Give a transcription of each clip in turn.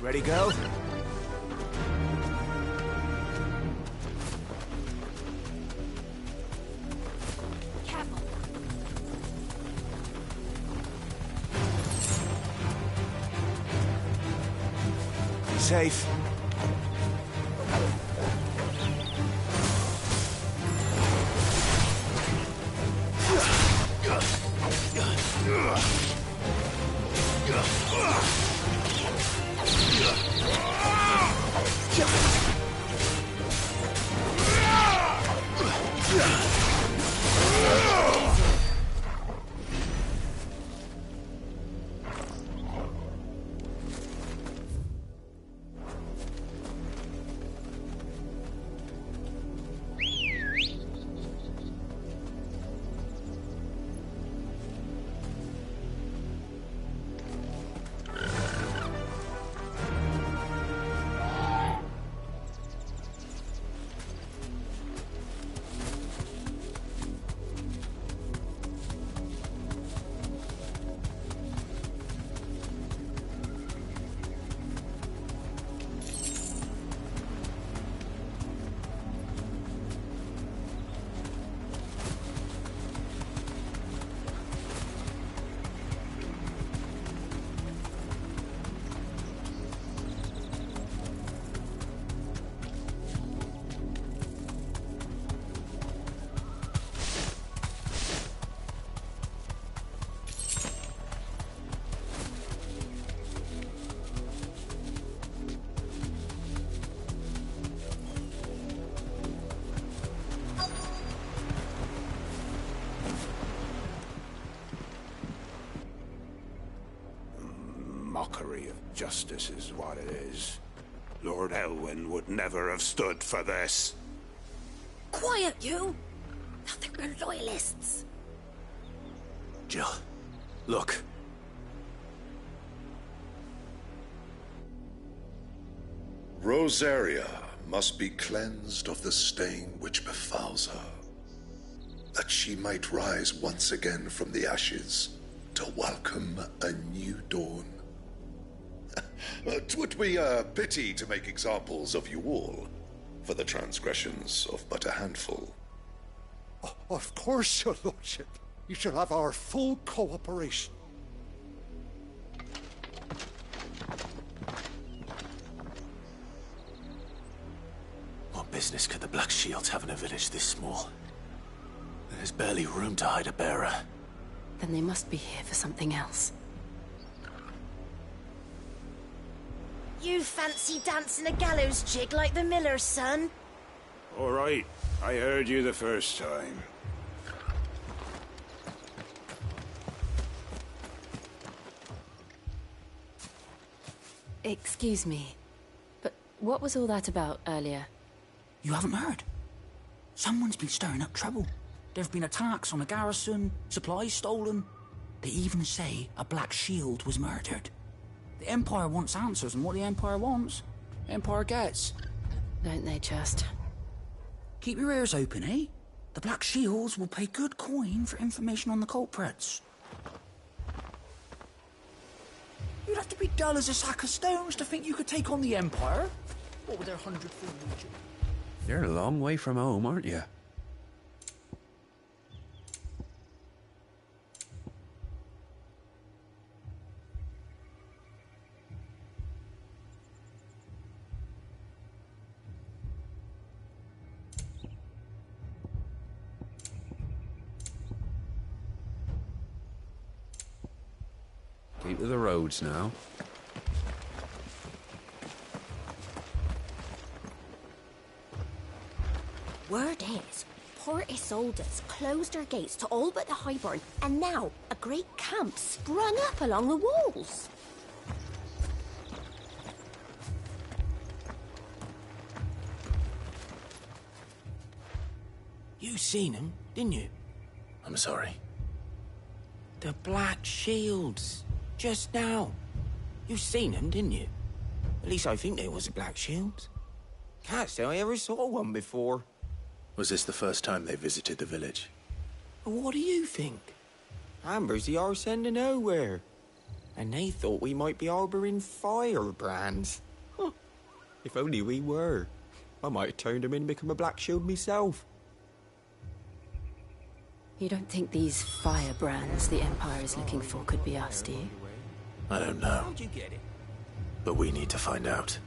Ready, go? Careful. Be safe. Mockery of justice is what it is. Lord Elwyn would never have stood for this. Quiet, you! Nothing but loyalists. Jill, look. Rosaria must be cleansed of the stain which befouls her, that she might rise once again from the ashes to welcome a new dawn. 'Twould be a pity to make examples of you all, for the transgressions of but a handful. Of course, your lordship. You shall have our full cooperation. What business could the Black Shields have in a village this small? There's barely room to hide a bearer. Then they must be here for something else. You fancy dancing a gallows jig like the miller's son? All right, I heard you the first time. Excuse me, but what was all that about earlier? You haven't heard? Someone's been stirring up trouble. There have been attacks on the garrison, supplies stolen. They even say a Black Shield was murdered. The Empire wants answers, and what the Empire wants, the Empire gets. Don't they just? Keep your ears open, eh? The Black Shields will pay good coin for information on the culprits. You'd have to be dull as a sack of stones to think you could take on the Empire. What with their 100-foot legion? You're a long way from home, aren't you? Keep to the roads now. Word is, Port Isolde's closed their gates to all but the Highborn, and now a great camp sprung up along the walls. You seen them, didn't you? I'm sorry. The Black Shields. Just now. You seen them, didn't you? At least I think there was a Black Shield. Can't say I ever saw one before. Was this the first time they visited the village? But what do you think? Amber's the arse end of nowhere. And they thought we might be harbouring firebrands. Huh. If only we were. I might have turned them in and become a Black Shield myself. You don't think these firebrands the Empire is looking for could be us, do you? I don't know. How'd you get it? But we need to find out.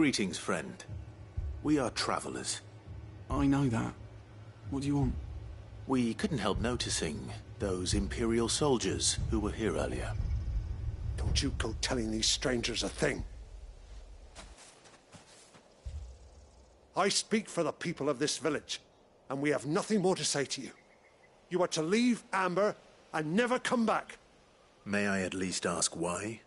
Greetings, friend. We are travelers. I know that. What do you want? We couldn't help noticing those Imperial soldiers who were here earlier. Don't you go telling these strangers a thing. I speak for the people of this village, and we have nothing more to say to you. You are to leave Amber and never come back. May I at least ask why?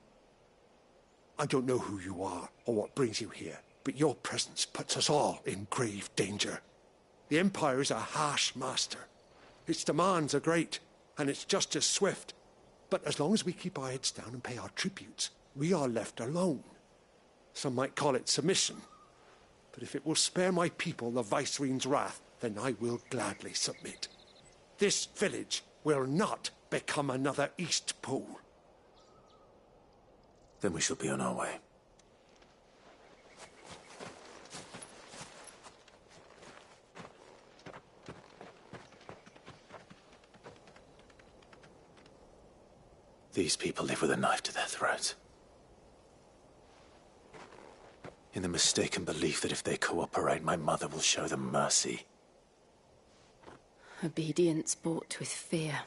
I don't know who you are or what brings you here, but your presence puts us all in grave danger. The Empire is a harsh master. Its demands are great, and its justice swift. But as long as we keep our heads down and pay our tributes, we are left alone. Some might call it submission. But if it will spare my people the Viceroy's wrath, then I will gladly submit. This village will not become another East Pool. Then we shall be on our way. These people live with a knife to their throats. In the mistaken belief that if they cooperate, my mother will show them mercy. Obedience bought with fear.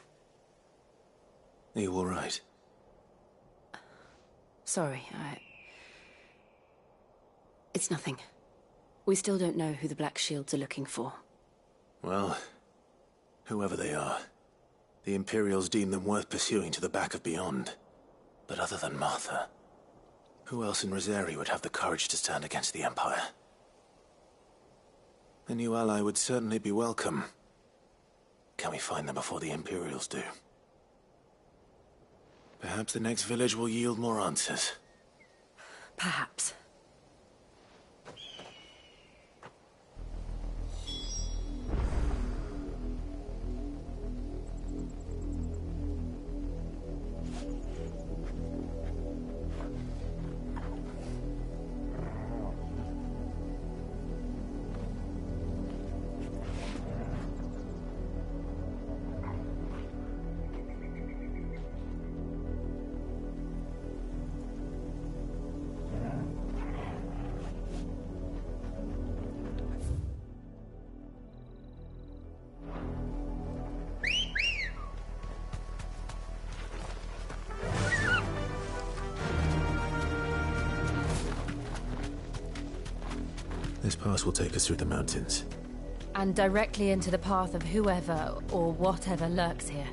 Are you all right? Sorry, It's nothing. We still don't know who the Black Shields are looking for. Well, whoever they are, the Imperials deem them worth pursuing to the back of beyond. But other than Martha, who else in Rosari would have the courage to stand against the Empire? A new ally would certainly be welcome. Can we find them before the Imperials do? Perhaps the next village will yield more answers. Perhaps. This pass will take us through the mountains. And directly into the path of whoever or whatever lurks here.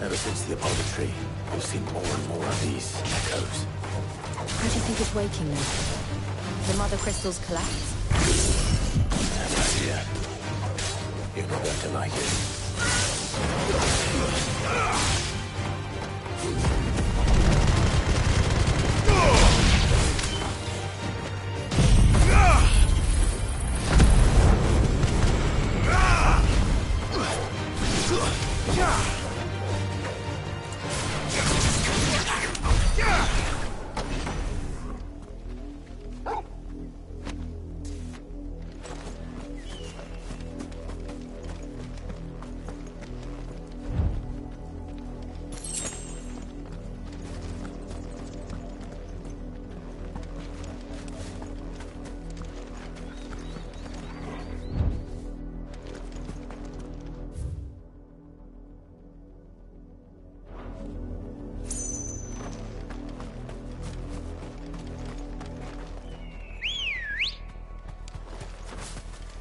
Ever since the Apollo we've seen more and more of these echoes. How do you think it's waking them? The mother crystals collapse? Have an idea. You're not going to like it.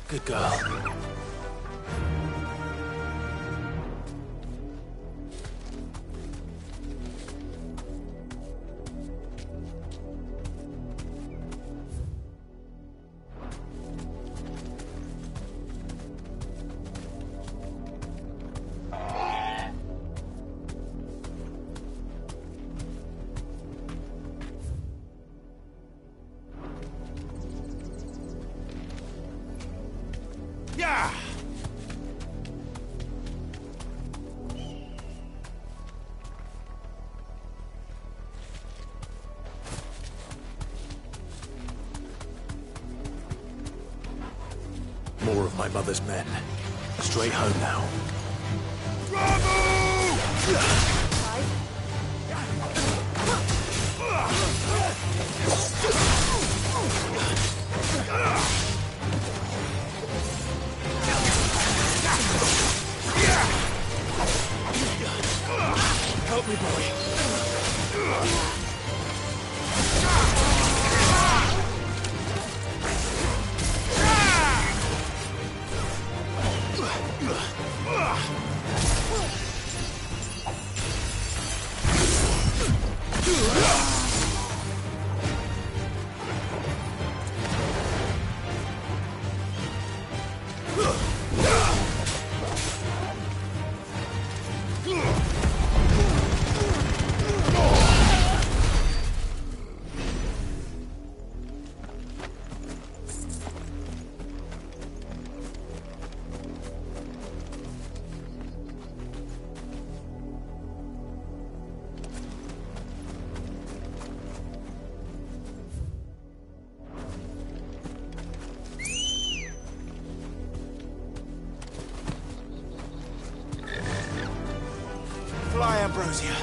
Good girl. Yeah! More of my mother's men. Straight home now. Help me, boy. Fly, Ambrosia.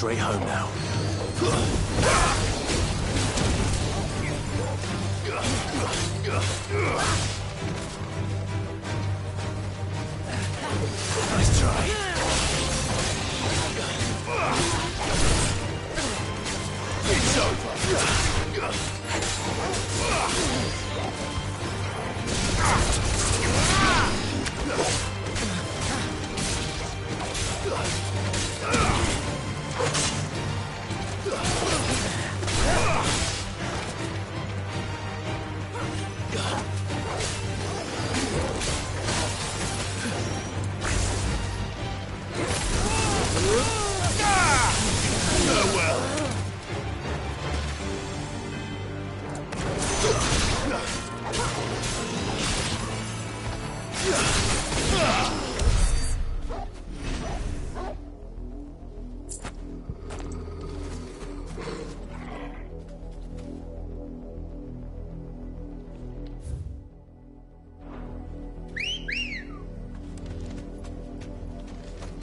Straight home now. Nice try. It's over.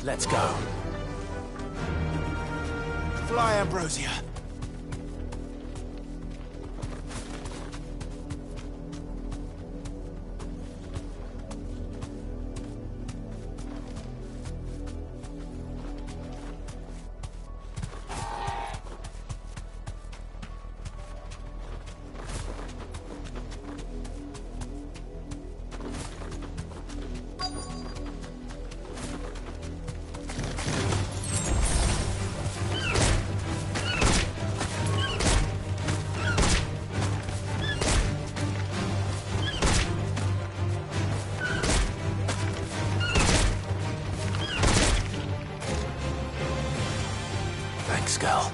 Let's go. Fly, Ambrosia. Thanks, Gal.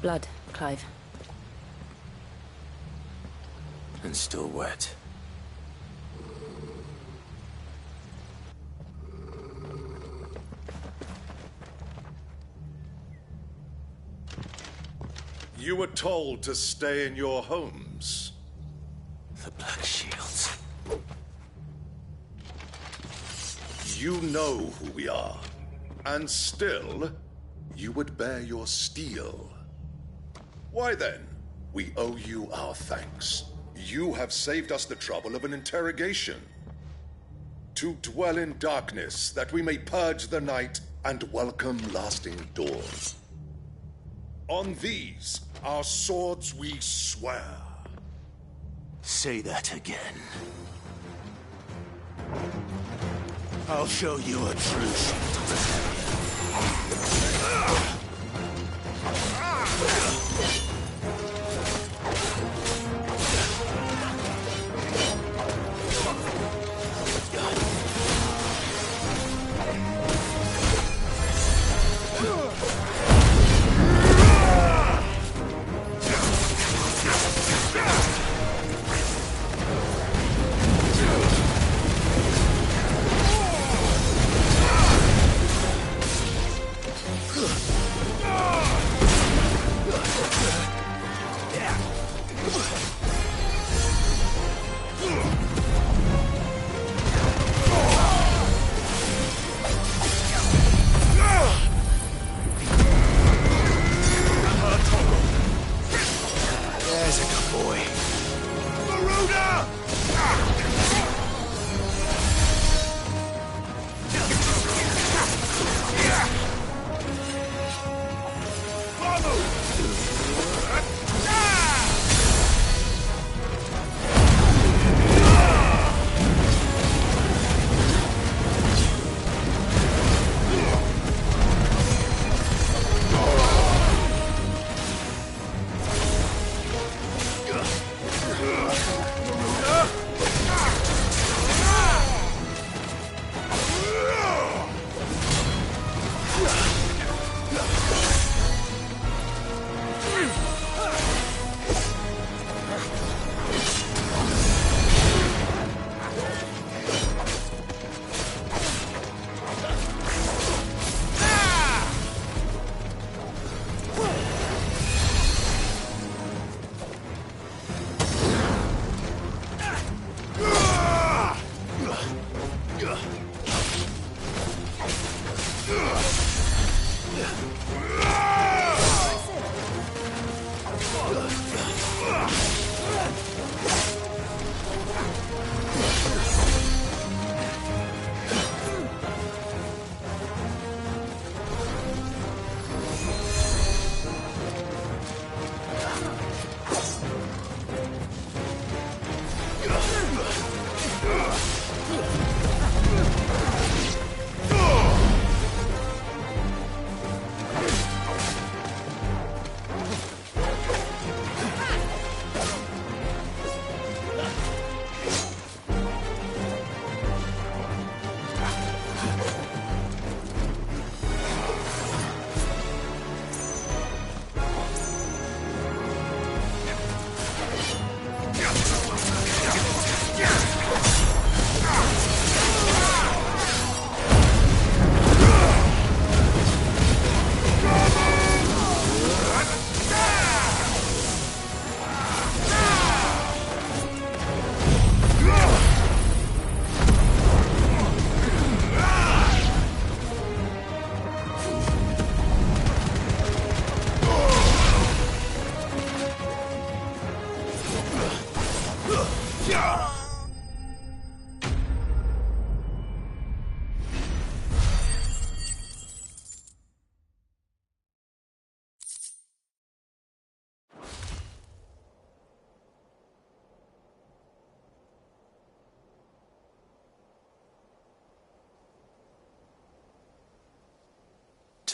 Blood, Clive. And still wet. You were told to stay in your homes. The Black Shields. You know who we are. And still, you would bear your steel. Why then, we owe you our thanks. You have saved us the trouble of an interrogation. To dwell in darkness, that we may purge the night and welcome lasting dawn. On these, our swords we swear. Say that again. I'll show you a true shield of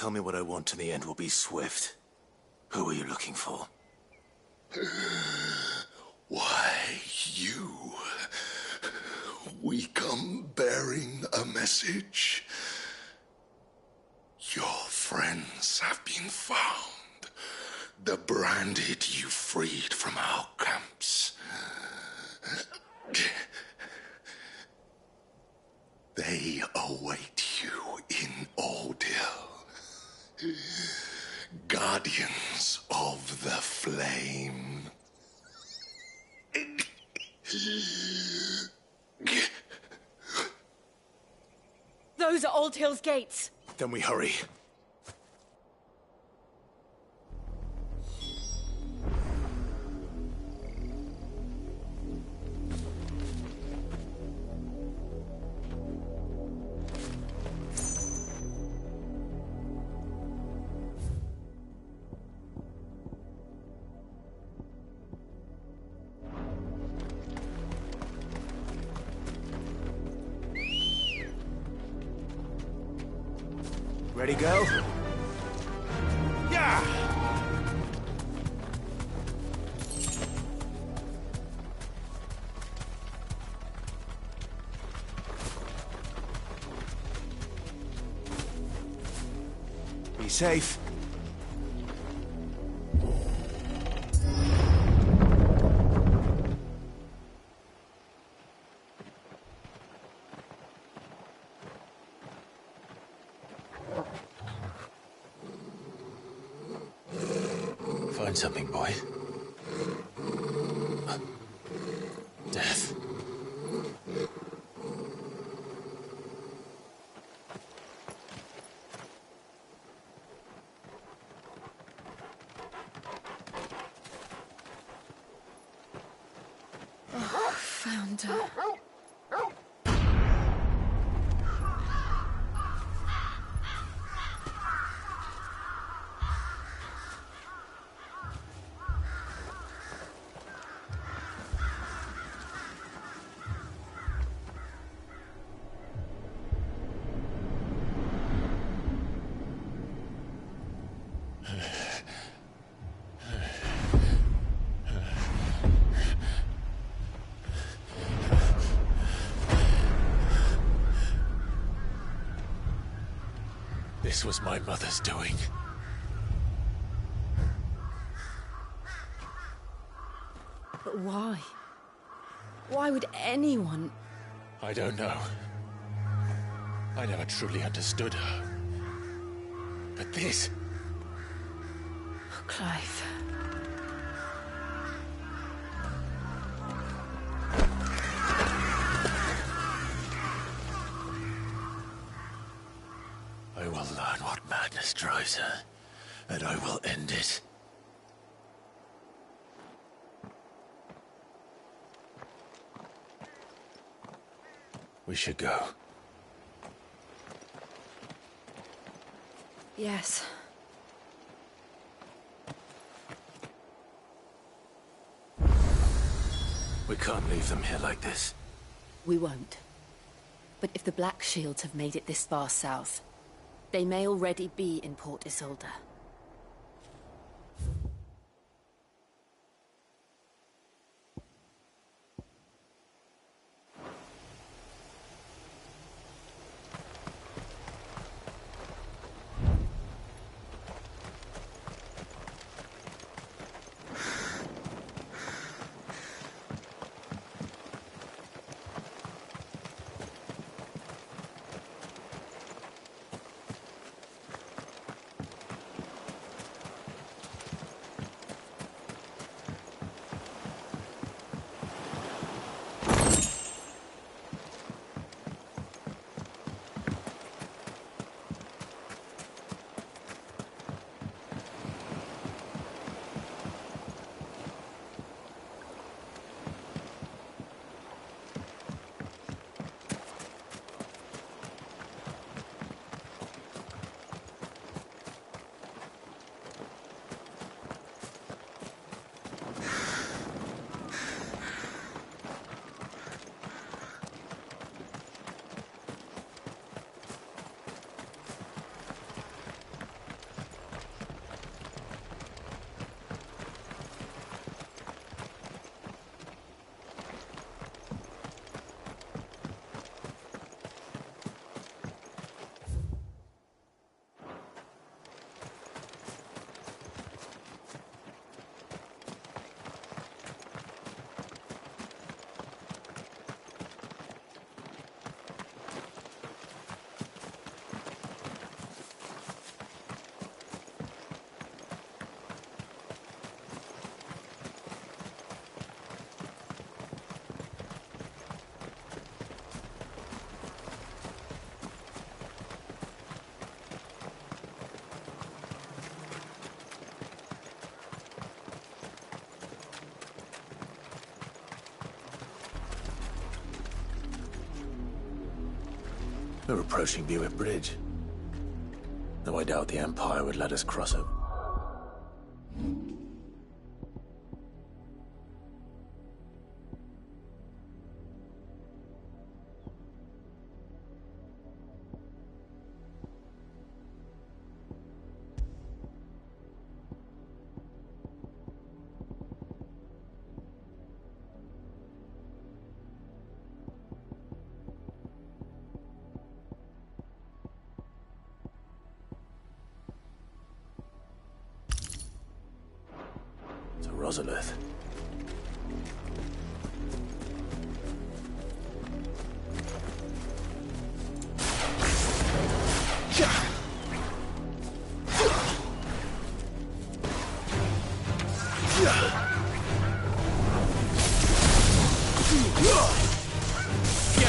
tell me what I want and the end will be swift. Who are you looking for? Why, you. We come bearing a message. Your friends have been found. The branded you freed from our camps. They await you in Ordil. Guardians of the Flame. Those are Old Hill's gates. Then we hurry. Ready, go? Yeah! Be safe. Find something, boy. Death. Found her. This was my mother's doing. But why? Why would anyone... I don't know. I never truly understood her. But this... Oh, Clive. I will learn what madness drives her, and I will end it. We should go. Yes. We can't leave them here like this. We won't. But if the Black Shields have made it this far south, they may already be in Port Isolde. We're approaching Buick Bridge. Though I doubt the Empire would let us cross it. Rosalith. Get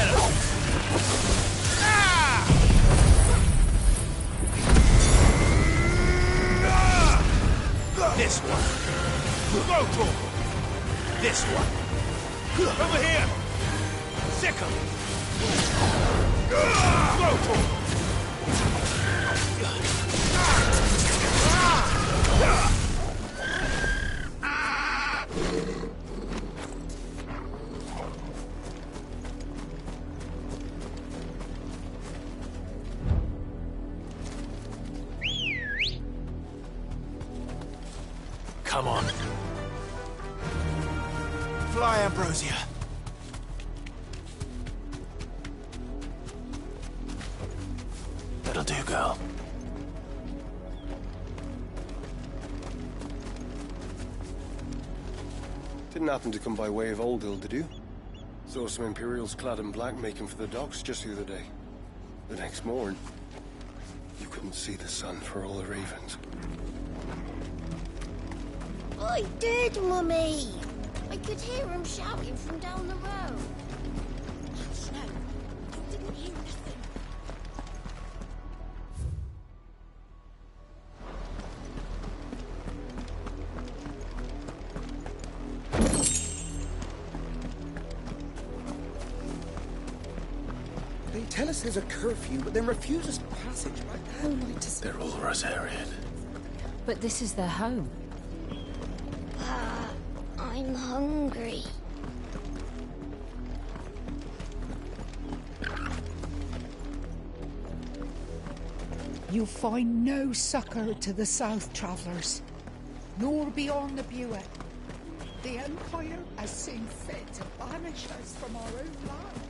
him! This one. Go, Torval! This one! Over here! Sick him! Go, Torval! Come on. Fly, Ambrosia. That'll do, girl. Didn't happen to come by way of Old Hill, did you? Saw some Imperials clad in black making for the docks just the other day. The next morn, you couldn't see the sun for all the ravens. I did, Mummy! I could hear him shouting from down the road. Snow, you didn't hear nothing. They tell us there's a curfew, but then refuse us passage. How like to... They're all Rosarian. But this is their home. I'm hungry. You find no succor to the south travellers, nor beyond the Buick. The Empire has seen fit to banish us from our own land.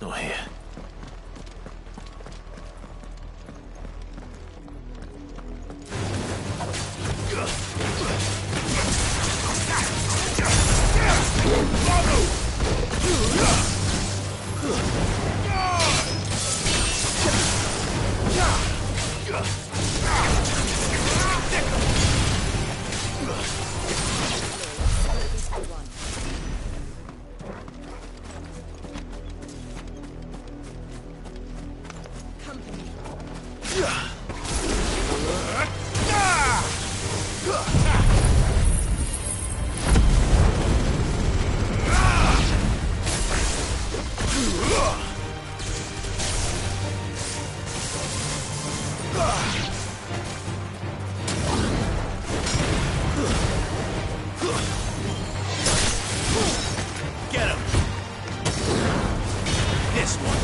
Not here. Get him! This one!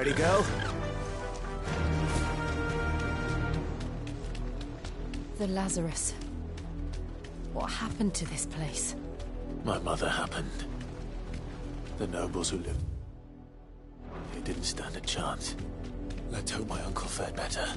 Ready, girl? The Lazarus. What happened to this place? My mother happened. The nobles who lived... They didn't stand a chance. Let's hope my uncle fared better.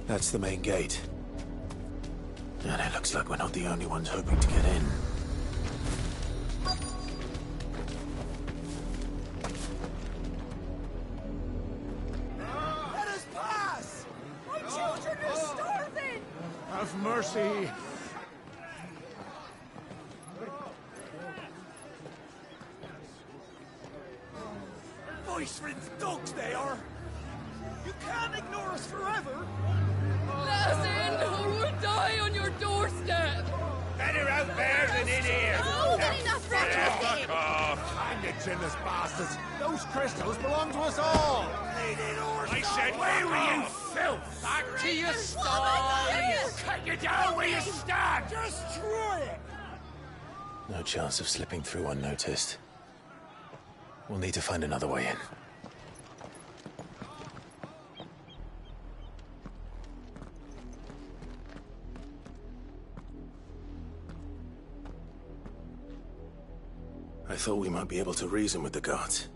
That's the main gate. And it looks like we're not the only ones hoping to get in. Let us pass! My children are starving! Have mercy. Voice-ridden dogs they are! You can't ignore us forever! Let us in, or we'll die on your doorstep! Better out there than in here! Oh, get enough Fuck off! Hang it, chinless bastards. Those crystals belong to us all. I said, where were you, filth? Back to your stall! Cut you down where you stand! Just try it! No chance of slipping through unnoticed. We'll need to find another way in. I thought we might be able to reason with the guards.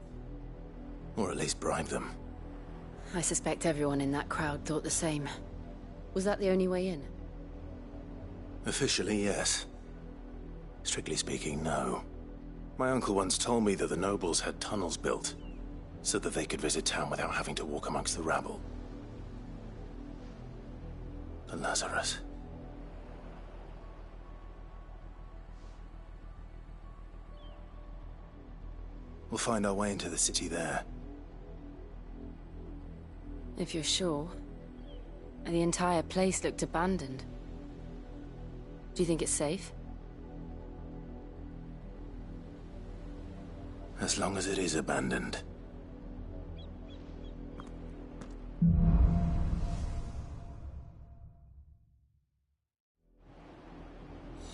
Or at least bribe them. I suspect everyone in that crowd thought the same. Was that the only way in? Officially, yes. Strictly speaking, no. My uncle once told me that the nobles had tunnels built, so that they could visit town without having to walk amongst the rabble. The Lazarus. We'll find our way into the city there. If you're sure. The entire place looked abandoned. Do you think it's safe? As long as it is abandoned.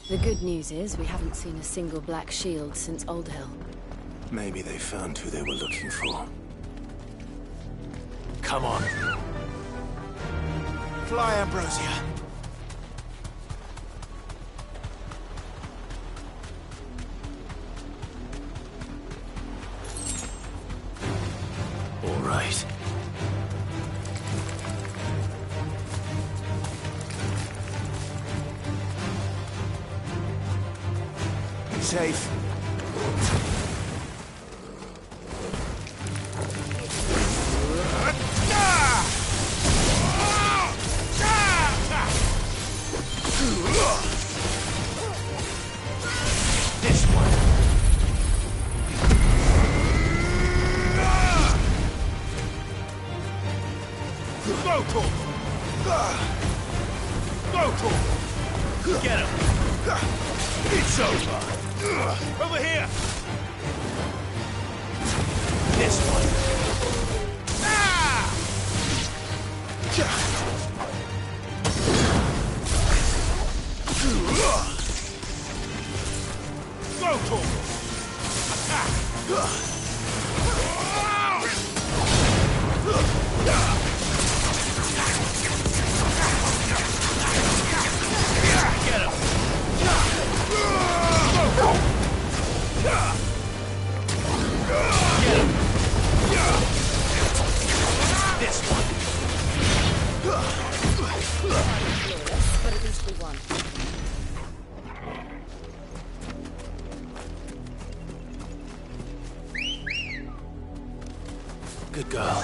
The good news is we haven't seen a single black shield since Old Hill. Maybe they found who they were looking for. Come on. Fly, Ambrosia. All right. Be safe. This one. Go, Tor! Go, Tor! Get him! It's over! Over here! This one! Ah! Go, Tor! Attack! Get him! Get him! This one! But at least we won. Good girl.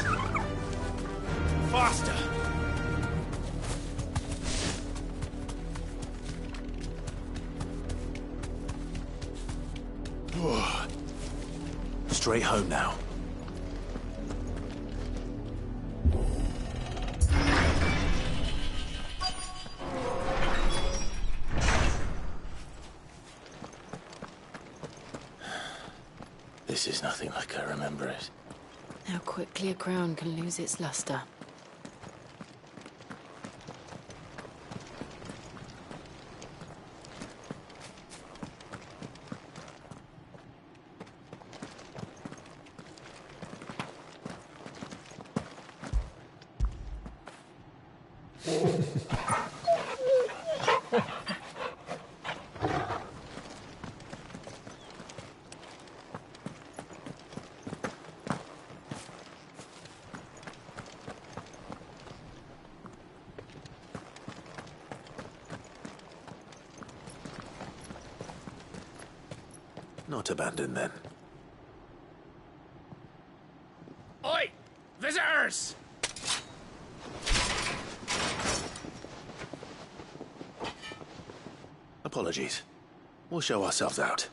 Faster! Straight home now. This is nothing like I remember it. How quickly a crown can lose its luster. Not abandoned, then. Oi! Visitors! Apologies. We'll show ourselves out.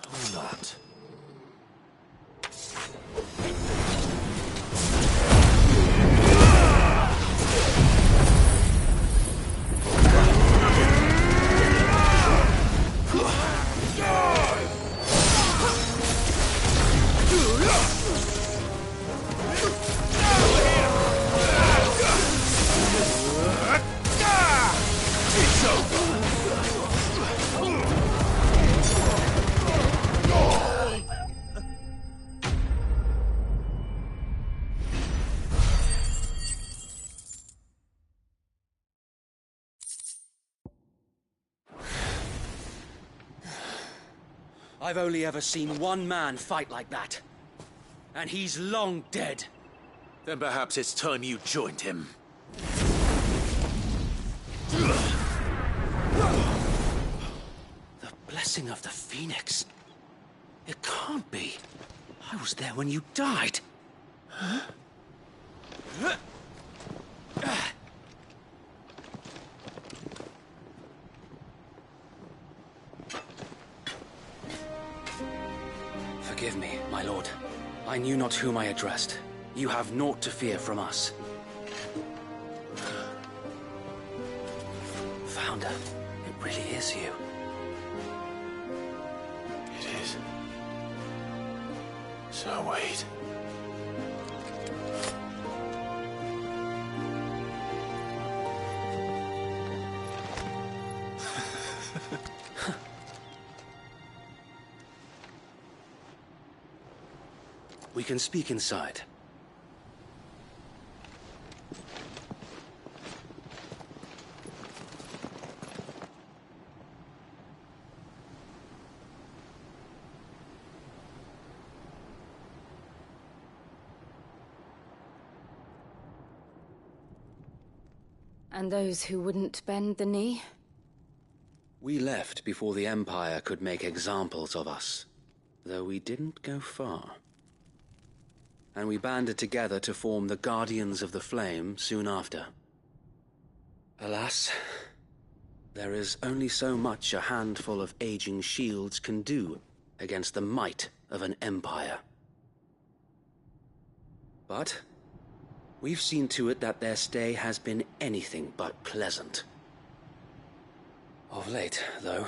Or not. I've only ever seen one man fight like that. And he's long dead. Then perhaps it's time you joined him. The blessing of the Phoenix. It can't be. I was there when you died. Huh? Forgive me, my lord. I knew not whom I addressed. You have naught to fear from us. Founder, it really is you. It is. So wait. We can speak inside. And those who wouldn't bend the knee? We left before the Empire could make examples of us, though we didn't go far. And we banded together to form the Guardians of the Flame soon after. Alas, there is only so much a handful of aging shields can do against the might of an empire. But we've seen to it that their stay has been anything but pleasant. Of late, though,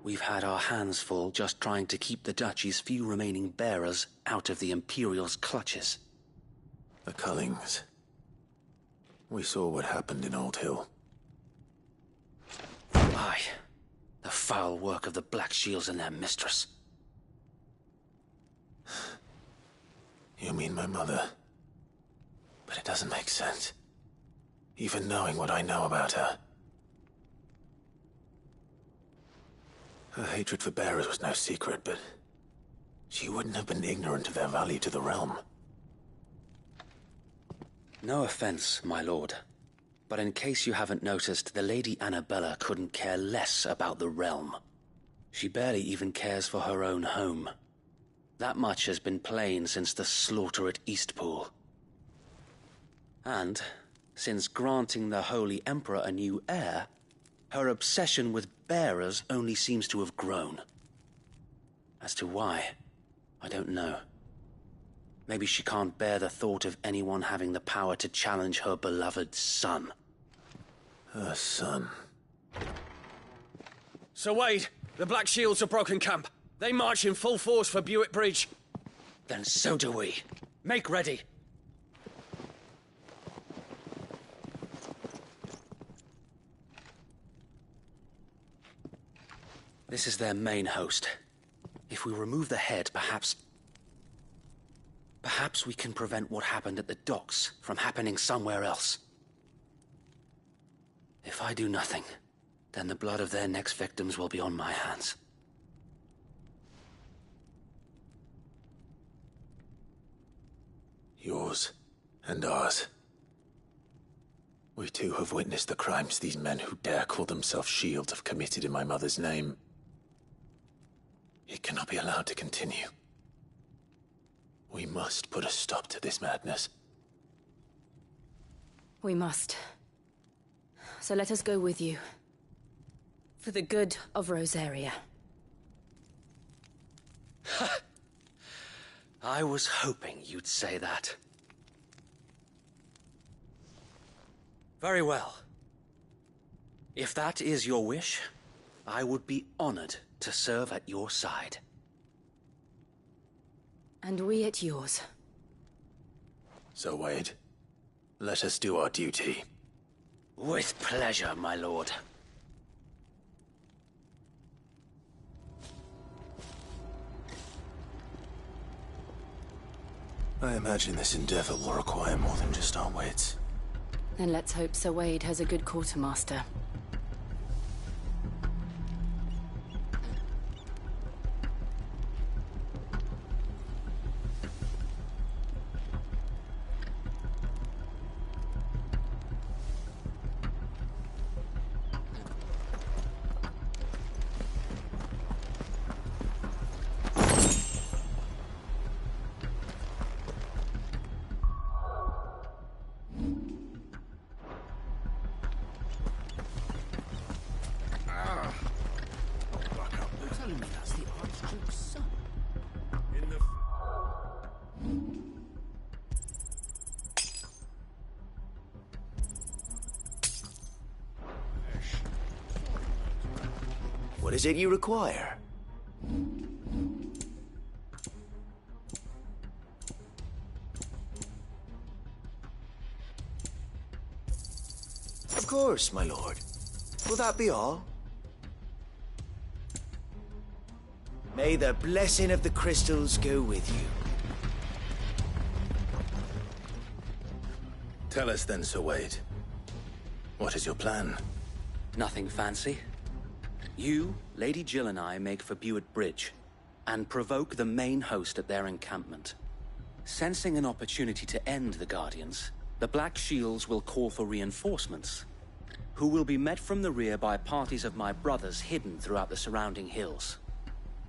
we've had our hands full just trying to keep the Duchy's few remaining bearers out of the Imperial's clutches. The Cullings. We saw what happened in Old Hill. Aye. The foul work of the Black Shields and their mistress. You mean my mother? But it doesn't make sense. Even knowing what I know about her. Her hatred for bearers was no secret, but she wouldn't have been ignorant of their value to the realm. No offense, my lord. But in case you haven't noticed, the Lady Annabella couldn't care less about the realm. She barely even cares for her own home. That much has been plain since the slaughter at Eastpool. And, since granting the Holy Emperor a new heir, her obsession with bearers only seems to have grown. As to why, I don't know. Maybe she can't bear the thought of anyone having the power to challenge her beloved son. Her son. Sir Wade, the Black Shields have broken camp. They march in full force for Buick Bridge. Then so do we. Make ready. This is their main host. If we remove the head, perhaps we can prevent what happened at the docks from happening somewhere else. If I do nothing, then the blood of their next victims will be on my hands. Yours and ours. We too have witnessed the crimes these men who dare call themselves Shields have committed in my mother's name. It cannot be allowed to continue. We must put a stop to this madness. We must. So let us go with you. For the good of Rosaria. I was hoping you'd say that. Very well. If that is your wish, I would be honored to serve at your side. And we at yours. So, Wade, let us do our duty. With pleasure, my lord. I imagine this endeavor will require more than just our wits. Then let's hope Sir Wade has a good quartermaster. What is it you require? Of course, my lord. Will that be all? May the blessing of the crystals go with you. Tell us then, Sir Wade. What is your plan? Nothing fancy. You, Lady Jill and I make for Buick Bridge, and provoke the main host at their encampment. Sensing an opportunity to end the Guardians, the Black Shields will call for reinforcements, who will be met from the rear by parties of my brothers hidden throughout the surrounding hills.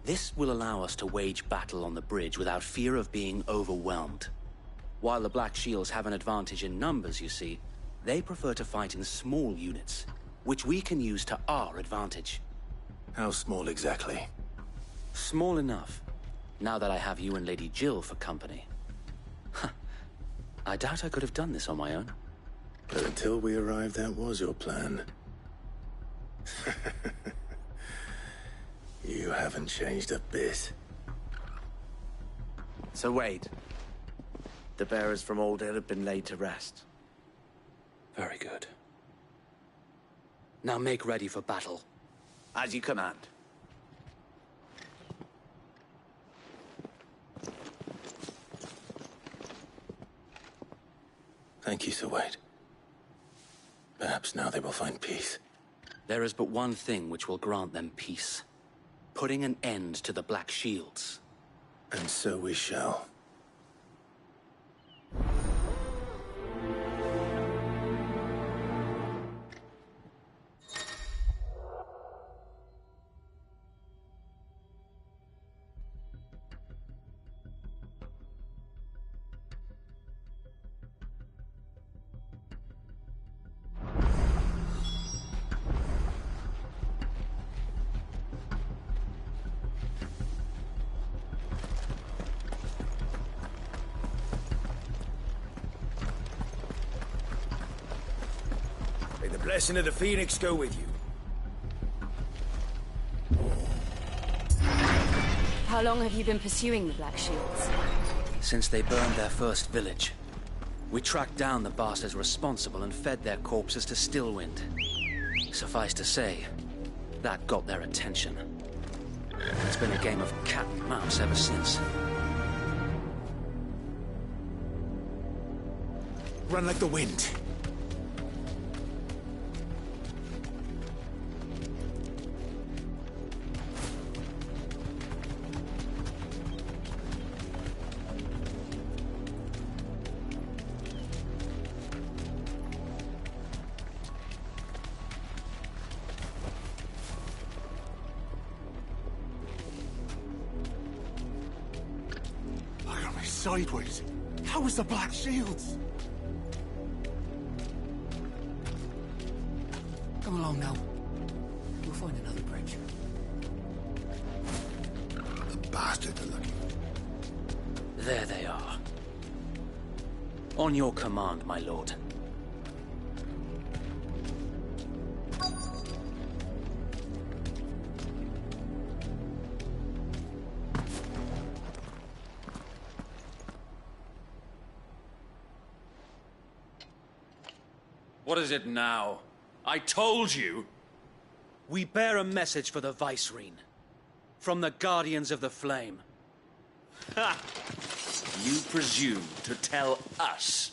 This will allow us to wage battle on the bridge without fear of being overwhelmed. While the Black Shields have an advantage in numbers, you see, they prefer to fight in small units, which we can use to our advantage. How small exactly? Small enough, now that I have you and Lady Jill for company. I doubt I could have done this on my own. But until we arrived, that was your plan. You haven't changed a bit. So Wade, the bearers from Oldale have been laid to rest. Very good. Now make ready for battle. As you command. Thank you, Sir Wade. Perhaps now they will find peace. There is but one thing which will grant them peace. Putting an end to the Black Shields. And so we shall. blessing of the Phoenix go with you. How long have you been pursuing the Black Shields? Since they burned their first village. We tracked down the bastards responsible and fed their corpses to Stillwind. Suffice to say, that got their attention. It's been a game of cat and mouse ever since. Run like the wind. Sideways. How was the Black Shields? Come along now. We'll find another bridge. The bastards are looking. There they are. On your command, my lord. What is it now? I told you! We bear a message for the Vicereine. From the Guardians of the Flame. Ha! You presume to tell us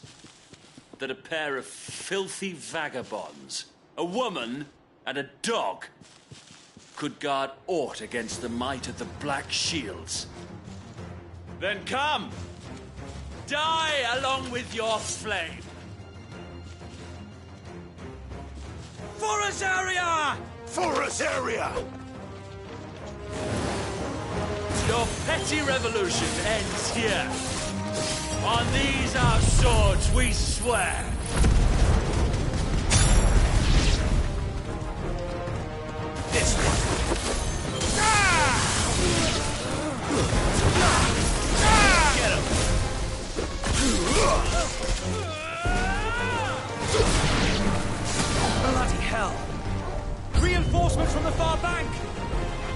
that a pair of filthy vagabonds, a woman and a dog, could guard aught against the might of the Black Shields? Then come! Die along with your flame! For Azaria! For Azaria! Your petty revolution ends here. On these our swords we swear. This one. Get him! Bloody hell! Reinforcements from the far bank!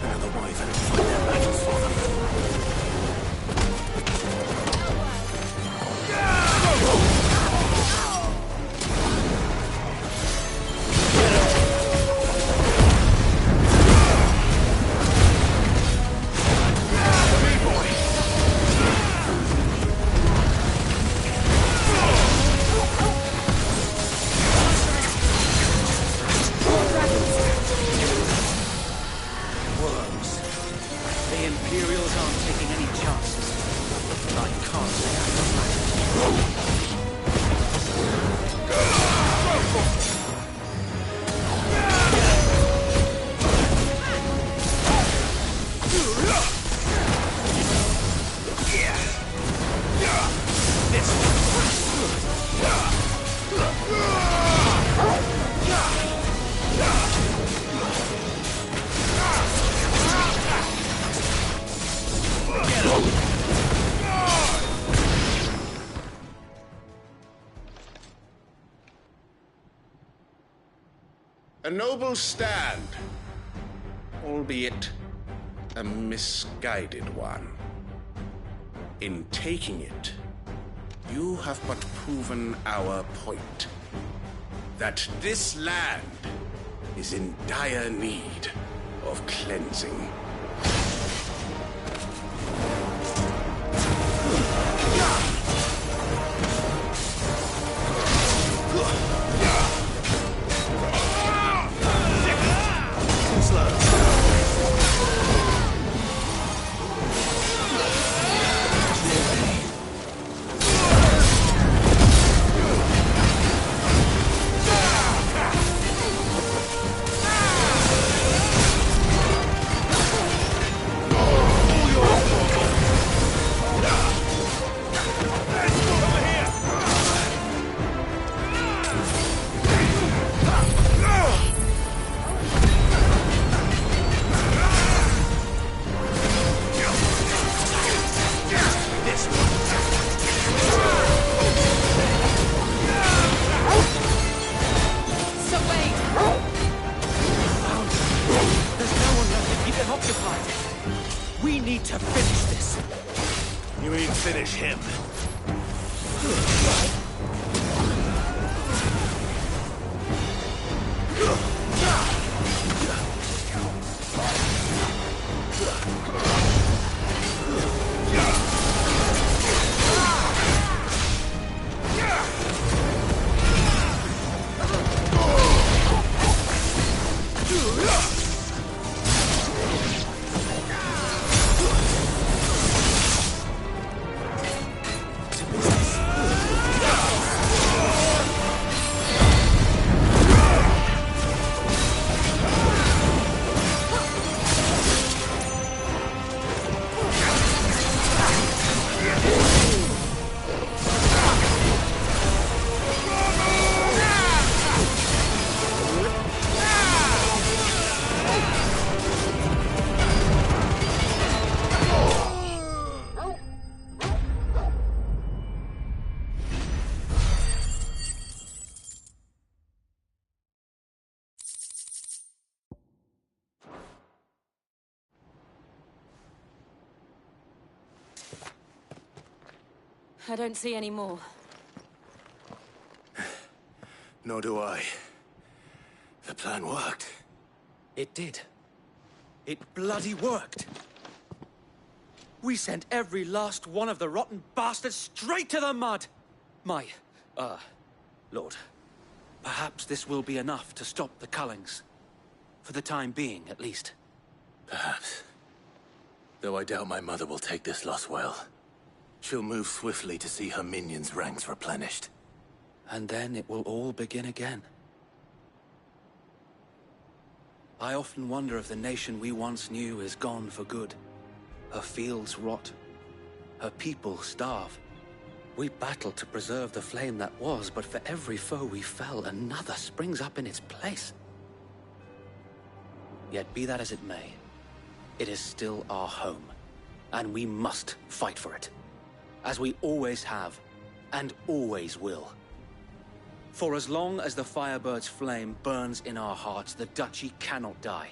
And the Wyvern find their battles for them. A noble stand, albeit a misguided one. In taking it, you have but proven our point. That this land is in dire need of cleansing. We need to finish this. You mean finish him? I don't see any more. Nor do I. The plan worked. It did. It bloody worked. We sent every last one of the rotten bastards straight to the mud! Lord, perhaps this will be enough to stop the Cullings. For the time being, at least. Perhaps. Though I doubt my mother will take this loss well. She'll move swiftly to see her minions' ranks replenished. And then it will all begin again. I often wonder if the nation we once knew is gone for good. Her fields rot. Her people starve. We battled to preserve the flame that was, but for every foe we fell, another springs up in its place. Yet be that as it may, it is still our home, and we must fight for it. As we always have, and always will. For as long as the Firebird's flame burns in our hearts, the Duchy cannot die.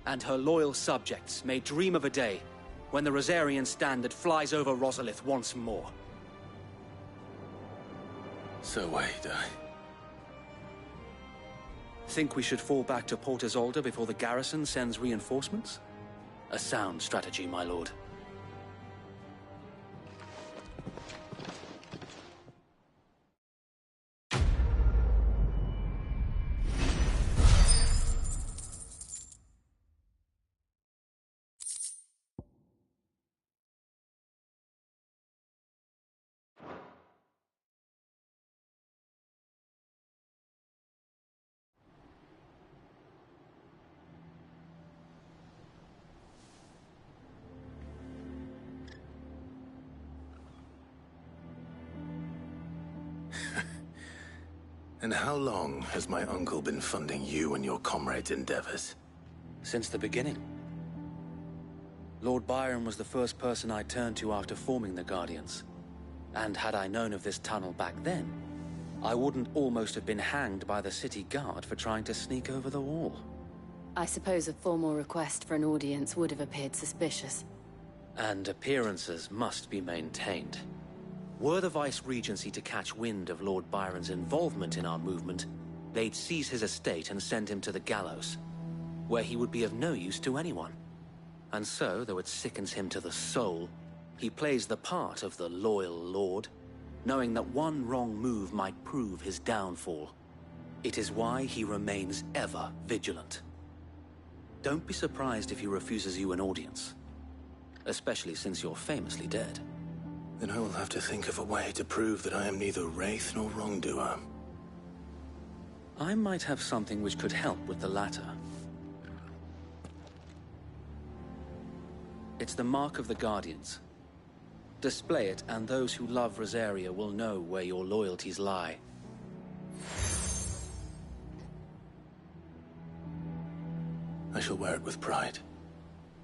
And her loyal subjects may dream of a day when the Rosarian standard flies over Rosalith once more. So wait, Think we should fall back to Port Isolde before the garrison sends reinforcements? A sound strategy, my lord. And how long has my uncle been funding you and your comrades' endeavors? Since the beginning. Lord Byron was the first person I turned to after forming the Guardians. And had I known of this tunnel back then, I wouldn't almost have been hanged by the city guard for trying to sneak over the wall. I suppose a formal request for an audience would have appeared suspicious. And appearances must be maintained. Were the Vice-Regency to catch wind of Lord Byron's involvement in our movement, they'd seize his estate and send him to the gallows, where he would be of no use to anyone. And so, though it sickens him to the soul, he plays the part of the loyal lord, knowing that one wrong move might prove his downfall. It is why he remains ever vigilant. Don't be surprised if he refuses you an audience, especially since you're famously dead. Then I will have to think of a way to prove that I am neither wraith nor wrongdoer. I might have something which could help with the latter. It's the mark of the Guardians. Display it, and those who love Rosaria will know where your loyalties lie. I shall wear it with pride.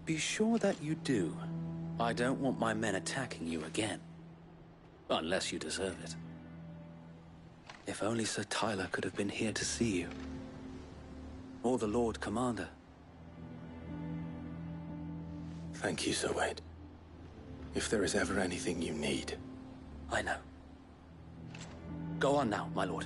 Be sure that you do. I don't want my men attacking you again. Unless you deserve it. If only Sir Tyler could have been here to see you. Or the Lord Commander. Thank you, Sir Wade. If there is ever anything you need... I know. Go on now, my lord.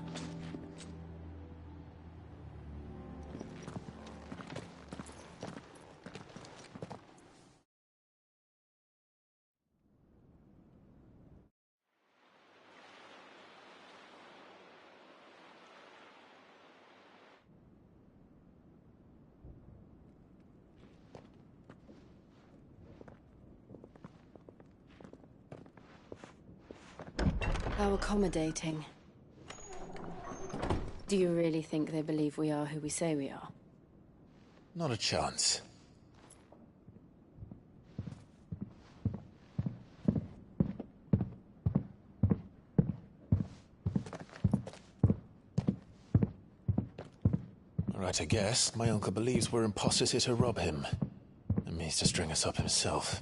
How accommodating. Do you really think they believe we are who we say we are? Not a chance. Right, I guess. My uncle believes we're imposters here to rob him. And means to string us up himself.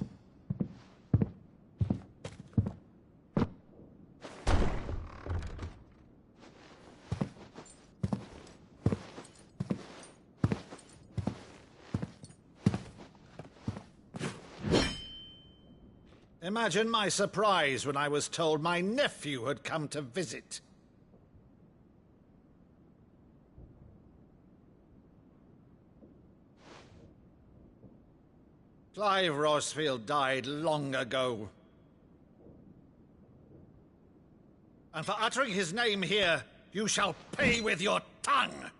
Imagine my surprise when I was told my nephew had come to visit. Clive Rosefield died long ago. And for uttering his name here, you shall pay with your tongue!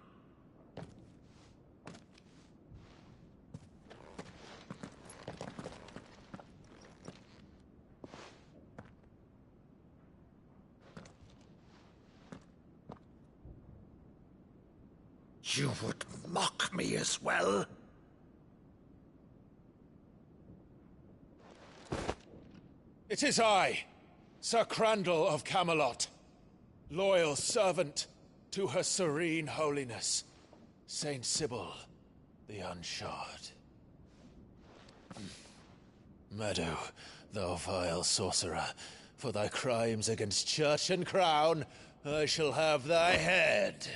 You would mock me as well? It is I, Sir Crandall of Camelot, loyal servant to Her Serene Holiness, Saint Sybil the Unshod. Meadow, thou vile sorcerer, for thy crimes against church and crown, I shall have thy head.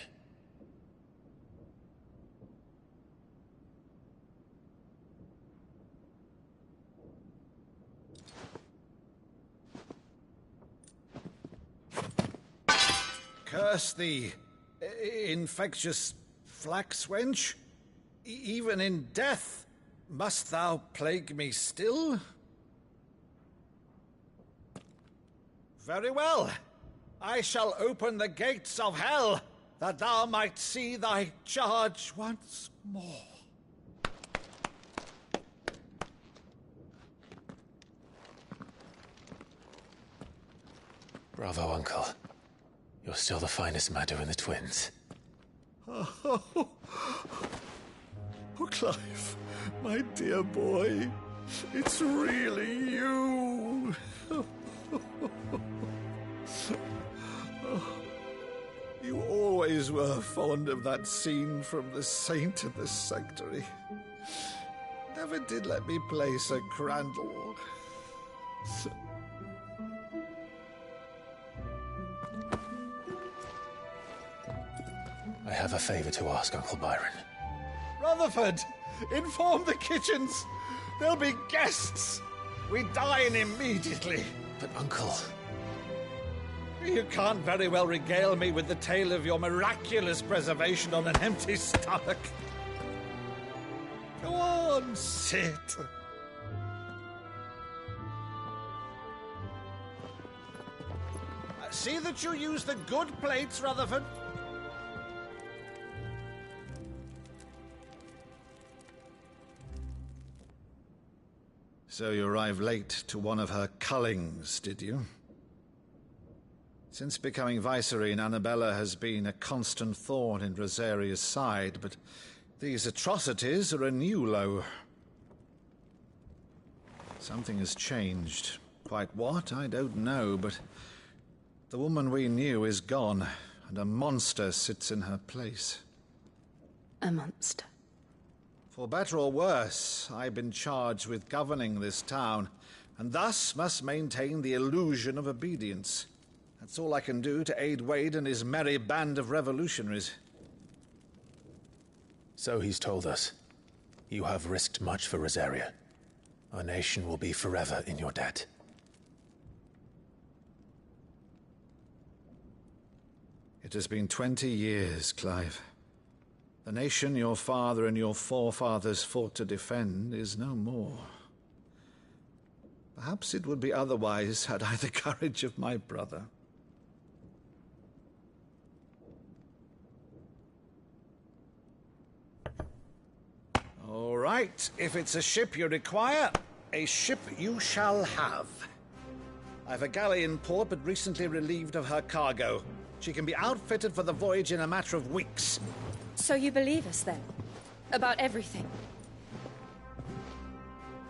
Curse thee, infectious flax wench. Even in death, must thou plague me still? Very well. I shall open the gates of hell, that thou might see thy charge once more. Bravo, Uncle. You're still the finest Maddo in the twins. Oh, Clive, my dear boy, it's really you. You always were fond of that scene from The Saint in the Sanctuary. Never did let me play Sir Crandall. I have a favor to ask, Uncle Byron. Rutherford, inform the kitchens. There'll be guests. We dine immediately. But, Uncle... You can't very well regale me with the tale of your miraculous preservation on an empty stomach. Go on, sit. See that you use the good plates, Rutherford. So you arrived late to one of her cullings, did you? Since becoming Vicereine, Annabella has been a constant thorn in Rosaria's side, but these atrocities are a new low. Something has changed. Quite what, I don't know, but the woman we knew is gone, and a monster sits in her place. A monster? For better or worse, I've been charged with governing this town, and thus must maintain the illusion of obedience. That's all I can do to aid Wade and his merry band of revolutionaries. So he's told us. You have risked much for Rosaria. our nation will be forever in your debt. It has been 20 years, Clive. The nation your father and your forefathers fought to defend is no more. Perhaps it would be otherwise had I the courage of my brother. All right, if it's a ship you require, a ship you shall have. I've a galley in port, but recently relieved of her cargo. She can be outfitted for the voyage in a matter of weeks. So you believe us, then? About everything?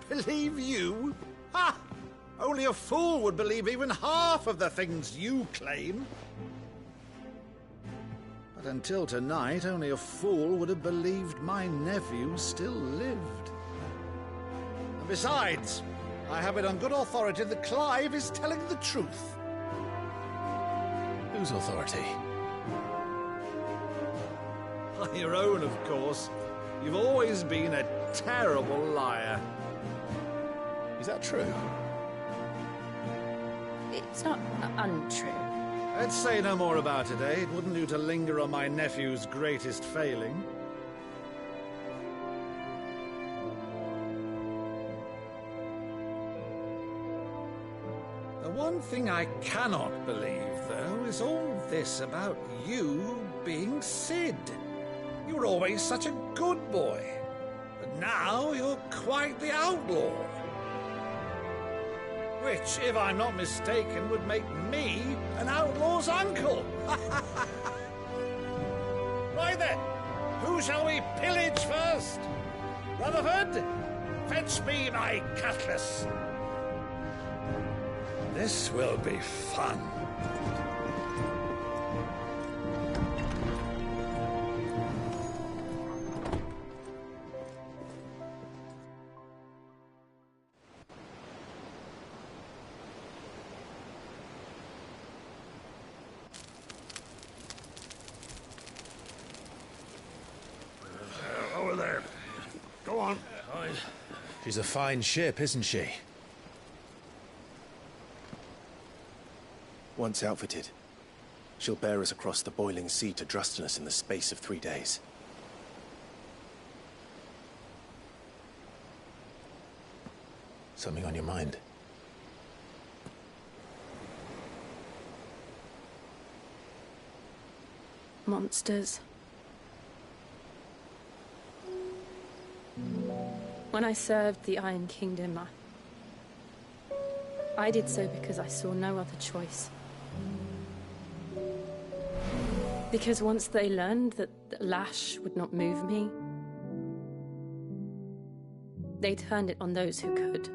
Believe you? Ha! Only a fool would believe even half of the things you claim. But until tonight, only a fool would have believed my nephew still lived. And besides, I have it on good authority that Clive is telling the truth. Whose authority? By your own, of course. You've always been a terrible liar. Is that true? It's not untrue. Let's say no more about it, eh? It wouldn't do to linger on my nephew's greatest failing. The one thing I cannot believe, though, is all this about you being Sid. You were always such a good boy, but now you're quite the outlaw. Which, if I'm not mistaken, would make me an outlaw's uncle. Right then, who shall we pillage first? Rutherford, fetch me my cutlass. This will be fun. Over there. Go on. She's a fine ship, isn't she? Once outfitted, she'll bear us across the boiling sea to Drustinus in the space of 3 days. Something on your mind? Monsters. When I served the Iron Kingdom, I did so because I saw no other choice. Because once they learned that the lash would not move me, they turned it on those who could.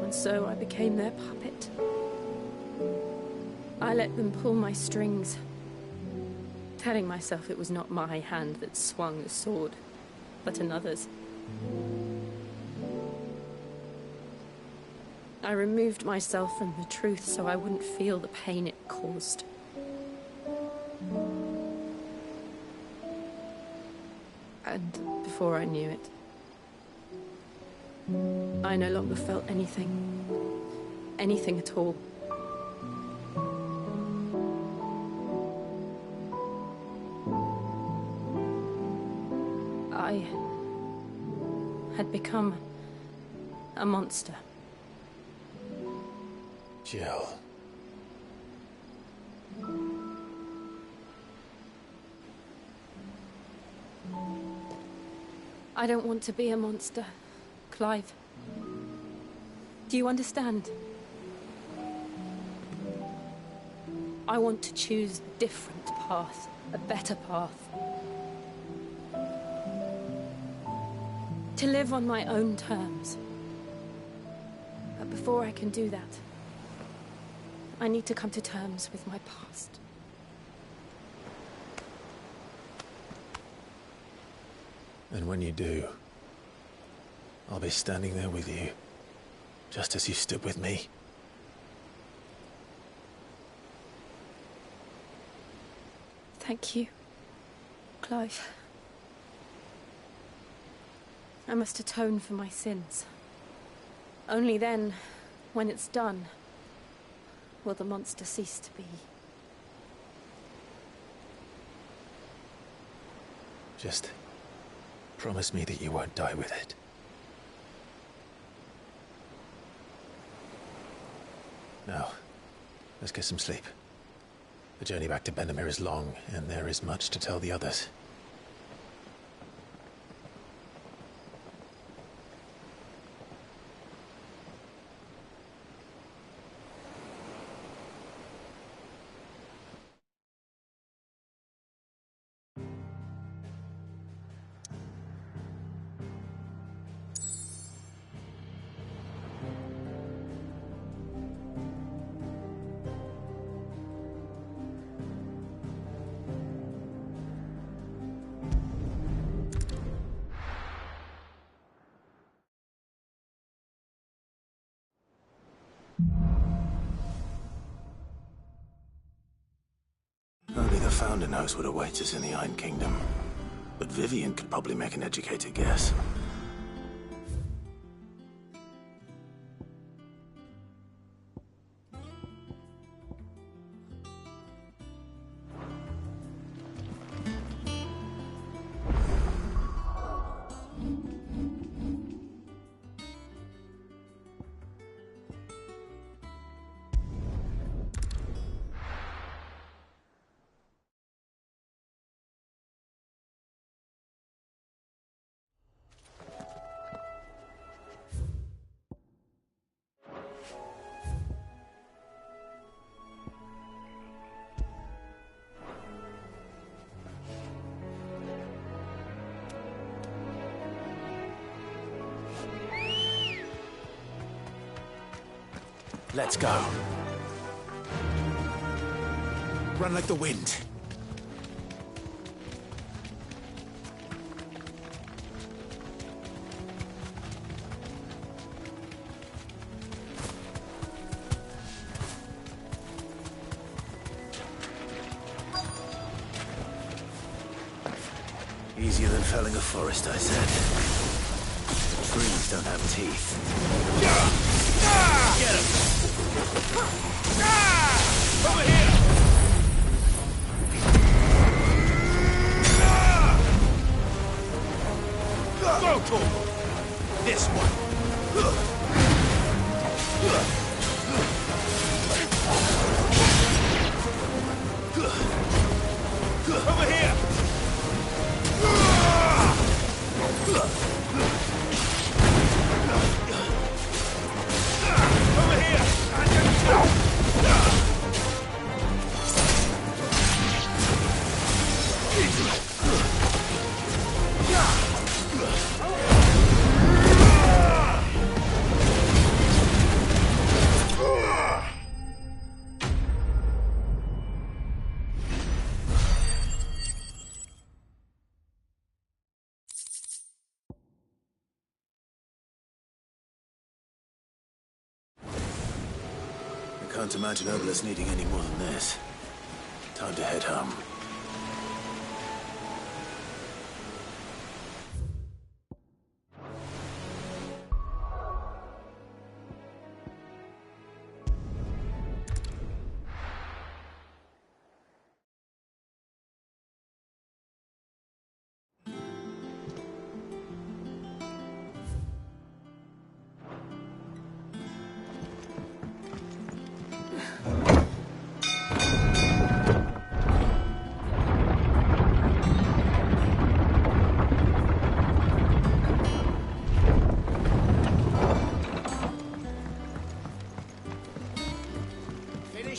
And so I became their puppet. I let them pull my strings, telling myself it was not my hand that swung the sword, but another's. I removed myself from the truth so I wouldn't feel the pain it caused. And before I knew it, I no longer felt anything at all. I had become a monster. Jill. I don't want to be a monster, Clive. Do you understand? I want to choose a different path, a better path. To live on my own terms. But before I can do that, I need to come to terms with my past. And when you do, I'll be standing there with you, just as you stood with me. Thank you, Clive. I must atone for my sins. Only then, when it's done, will the monster cease to be. Just promise me that you won't die with it. Now, let's get some sleep. The journey back to Benamir is long, and there is much to tell the others. Only the Founder knows what awaits us in the Iron Kingdom. But Vivian could probably make an educated guess. Let's go. Run like the wind. Easier than felling a forest, I said. Trees don't have teeth. Get him! Over here! Go to him! This one! Over here! Can't imagine Obelisk needing any more than this. Time to head home.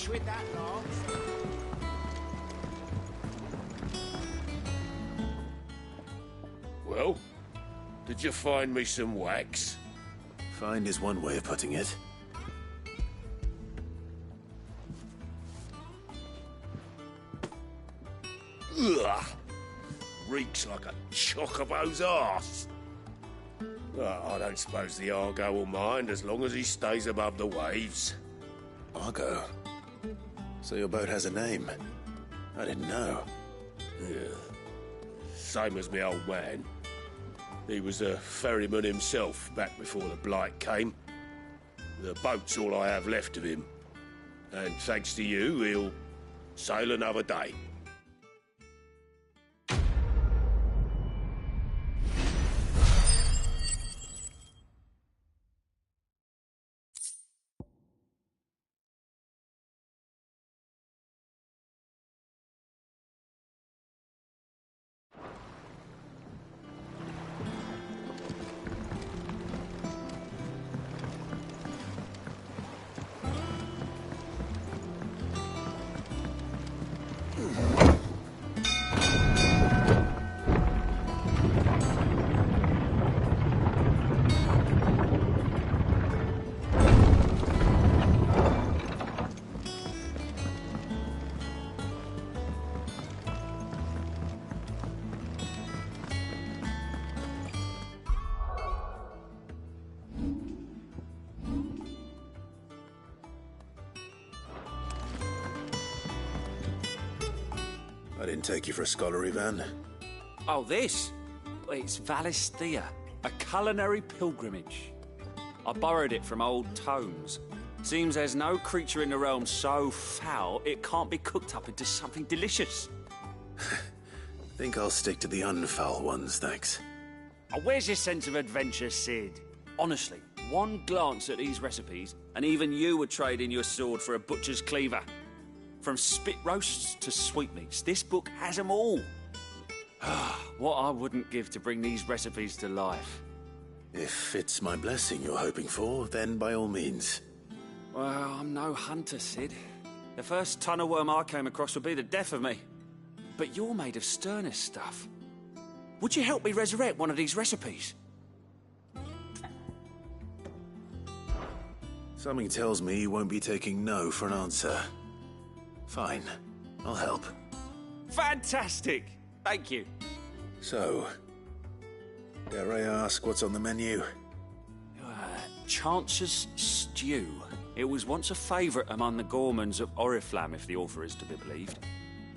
With that long. Well, did you find me some wax? Find is one way of putting it. Ugh! Reeks like a chocobo's arse. I don't suppose the Argo will mind as long as he stays above the waves. Argo? So your boat has a name? I didn't know. same as me old man. He was a ferryman himself back before the Blight came. The boat's all I have left of him. And thanks to you, he'll sail another day. I didn't take you for a scholar, Ivan. Oh, this? It's Valisthea, a culinary pilgrimage. I borrowed it from old tomes. Seems there's no creature in the realm so foul it can't be cooked up into something delicious. Think I'll stick to the unfoul ones, thanks. Oh, where's your sense of adventure, Sid? Honestly, one glance at these recipes, and even you would trade in your sword for a butcher's cleaver. From spit roasts to sweetmeats, this book has them all. What I wouldn't give to bring these recipes to life. If it's my blessing you're hoping for, then by all means. Well, I'm no hunter, Sid. The first tunnel worm I came across would be the death of me. But you're made of sterner stuff. Would you help me resurrect one of these recipes? Something tells me you won't be taking no for an answer. Fine, I'll help. Fantastic! Thank you. So, dare I ask what's on the menu? Chance's Stew. It was once a favourite among the gourmands of Oriflamme, if the author is to be believed.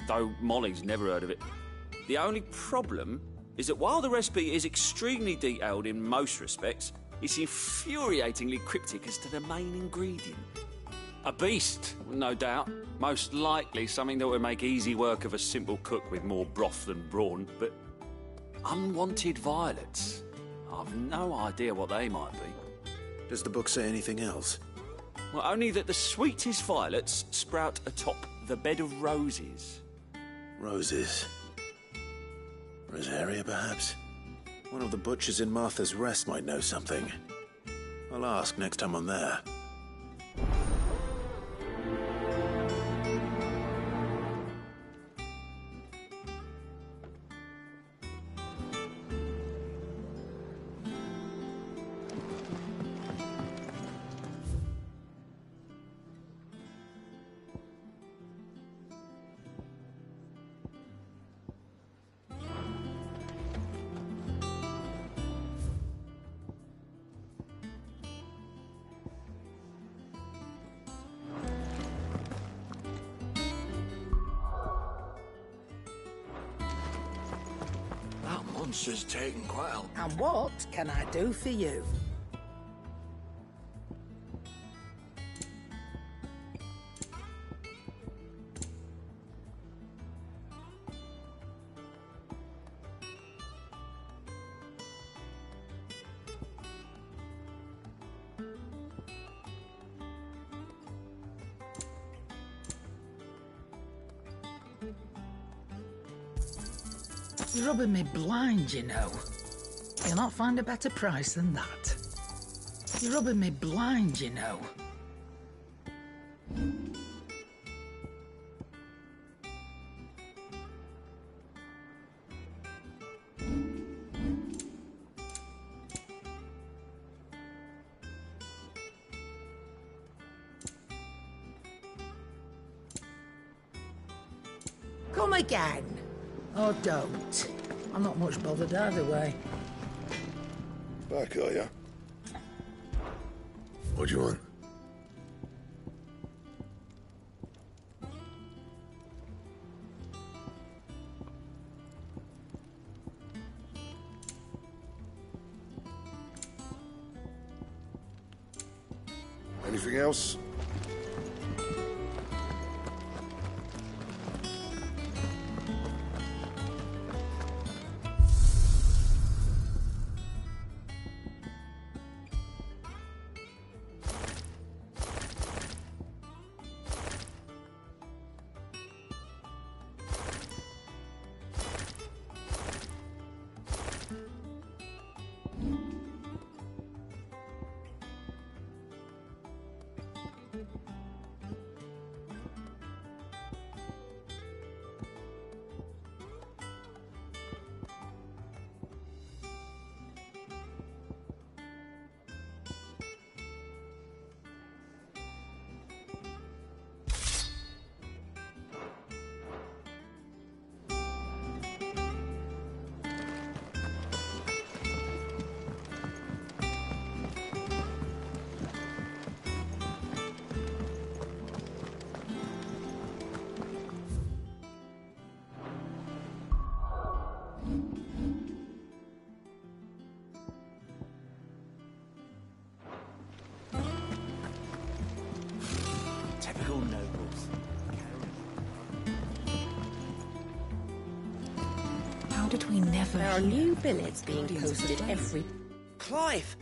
Though Molly's never heard of it. The only problem is that while the recipe is extremely detailed in most respects, it's infuriatingly cryptic as to the main ingredient. A beast, no doubt. Most likely something that would make easy work of a simple cook with more broth than brawn, but unwanted violets. I've no idea what they might be. Does the book say anything else? Well, only that the sweetest violets sprout atop the bed of roses. Roses. Rosaria, perhaps? One of the butchers in Martha's Rest might know something. I'll ask next time I'm there. Monster's taken quite a... And what can I do for you? You're rubbing me blind, you know. You'll not find a better price than that. You're rubbing me blind, you know. Come again. Or don't. I'm not much bothered either way. Back, are ya? What do you want? Anything else? Typical nobles. How did we never There are hear new of billets being Guardians of the posted Flame? every... Clive!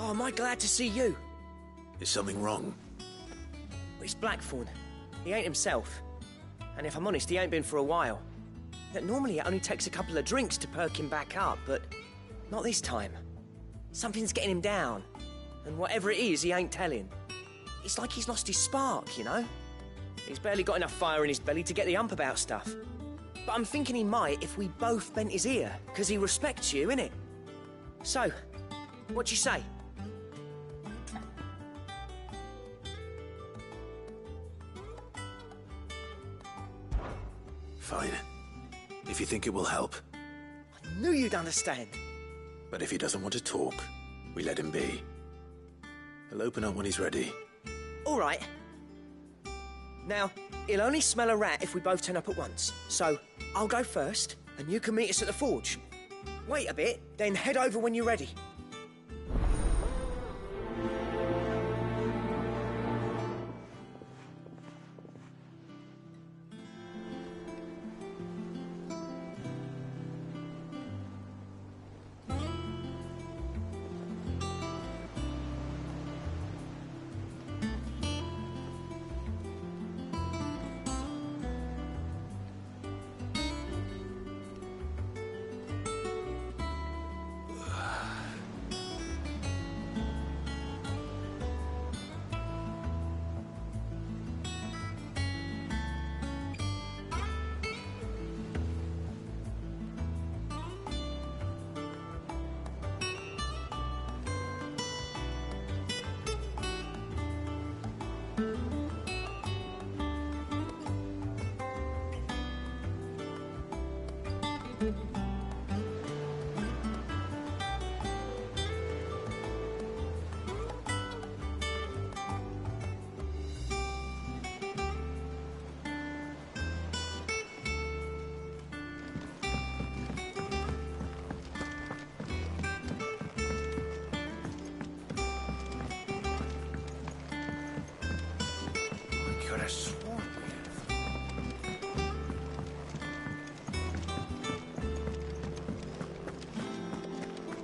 Oh, am I glad to see you? Is something wrong? It's Blackthorn. He ain't himself. And if I'm honest, he ain't been for a while. Normally it only takes a couple of drinks to perk him back up, but not this time. Something's getting him down. And whatever it is, he ain't telling. It's like he's lost his spark, you know? He's barely got enough fire in his belly to get the ump about stuff. But I'm thinking he might if we both bent his ear, because he respects you, innit? So, what you say? Fine. If you think it will help. I knew you'd understand. But if he doesn't want to talk, we let him be. He'll open up when he's ready. All right. Now, he'll only smell a rat if we both turn up at once. So, I'll go first, and you can meet us at the forge. Wait a bit, then head over when you're ready.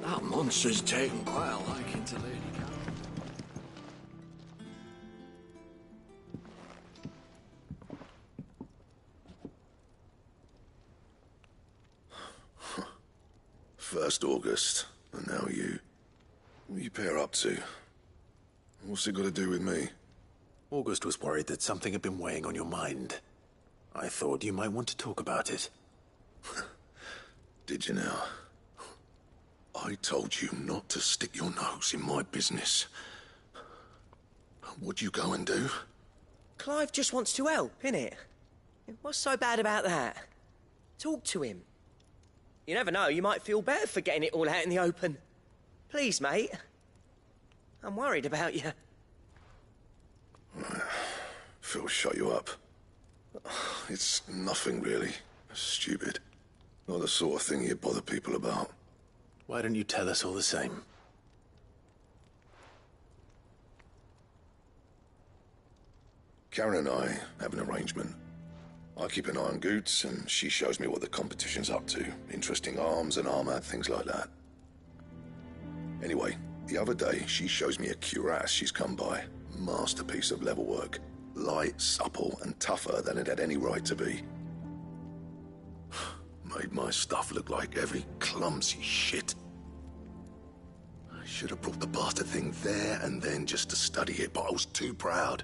That monster's taken quite a liking to Lady Karen. First August, and now you. What you pair up to? What's it got to do with me? August was worried that something had been weighing on your mind. I thought you might want to talk about it. Did you now? I told you not to stick your nose in my business. What'd you go and do? Clive just wants to help, innit? What's so bad about that? Talk to him. You never know, you might feel better for getting it all out in the open. Please, mate. I'm worried about you. Phil shut you up. It's nothing really. Stupid. Not the sort of thing you bother people about. Why don't you tell us all the same? Karen and I have an arrangement. I keep an eye on Goots, and she shows me what the competition's up to. Interesting arms and armor, things like that. Anyway, the other day, she shows me a cuirass she's come by. Masterpiece of level work. Light, supple, and tougher than it had any right to be. Made my stuff look like heavy, clumsy shit. I should have brought the bastard thing there and then just to study it, but I was too proud.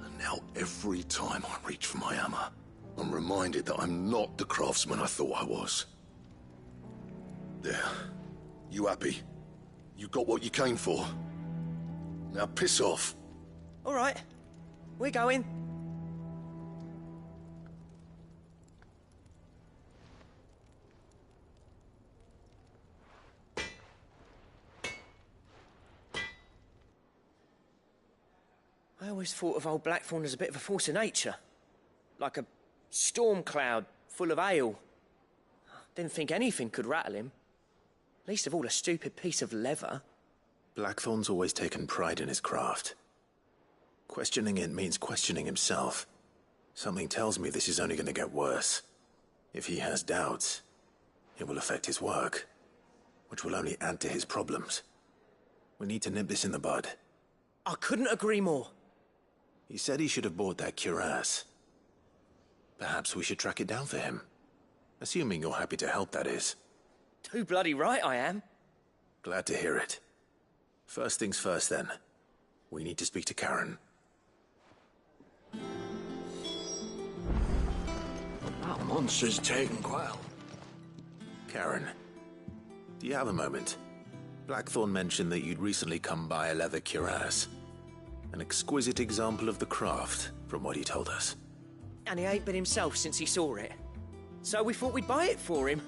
And now every time I reach for my hammer, I'm reminded that I'm not the craftsman I thought I was. There. You happy? You got what you came for? Now piss off. All right. We're going. I always thought of old Blackthorn as a bit of a force of nature. Like a storm cloud full of ale. Didn't think anything could rattle him. Least of all a stupid piece of leather. Blackthorn's always taken pride in his craft. Questioning it means questioning himself. Something tells me this is only going to get worse. If he has doubts, it will affect his work, which will only add to his problems. We need to nip this in the bud. I couldn't agree more. He said he should have bought that cuirass. Perhaps we should track it down for him. Assuming you're happy to help, that is. Too bloody right I am. Glad to hear it. First things first, then. We need to speak to Karen. That monster's taken quite a... Karen, do you have a moment? Blackthorn mentioned that you'd recently come by a leather cuirass. An exquisite example of the craft, from what he told us. And he ain't been himself since he saw it. So we thought we'd buy it for him.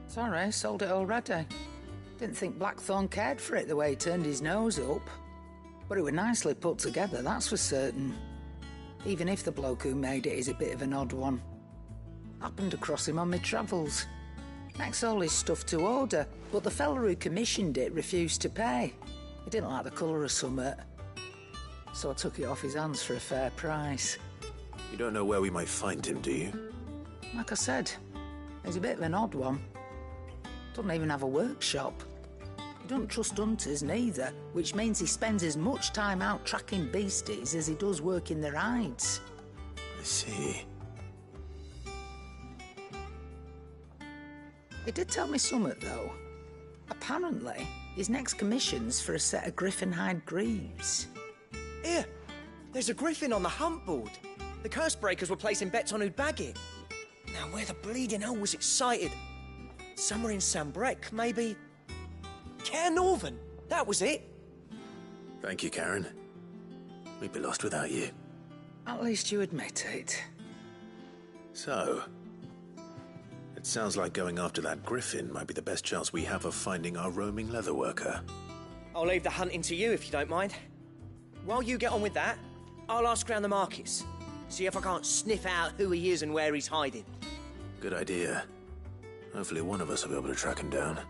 Sorry, sold it already. Didn't think Blackthorn cared for it the way he turned his nose up. But it was nicely put together, that's for certain. Even if the bloke who made it is a bit of an odd one. Happened across him on my travels. Next all his stuff to order, but the fella who commissioned it refused to pay. He didn't like the colour of summit. So I took it off his hands for a fair price. You don't know where we might find him, do you? Like I said, he's a bit of an odd one. Doesn't even have a workshop. He doesn't trust hunters neither, which means he spends as much time out tracking beasties as he does working their hides. I see. He did tell me something, though. Apparently, his next commission's for a set of griffin hide greaves. Here, there's a griffin on the hunt board. The curse breakers were placing bets on who'd bag it. Now, where the bleeding hell was it sighted? Somewhere in Sambrec, maybe? Cairnorthern, that was it. Thank you, Karen. We'd be lost without you. At least you admit it. So, it sounds like going after that griffin might be the best chance we have of finding our roaming leatherworker. I'll leave the hunting to you if you don't mind. While you get on with that, I'll ask around the markets. See if I can't sniff out who he is and where he's hiding. Good idea. Hopefully one of us will be able to track him down.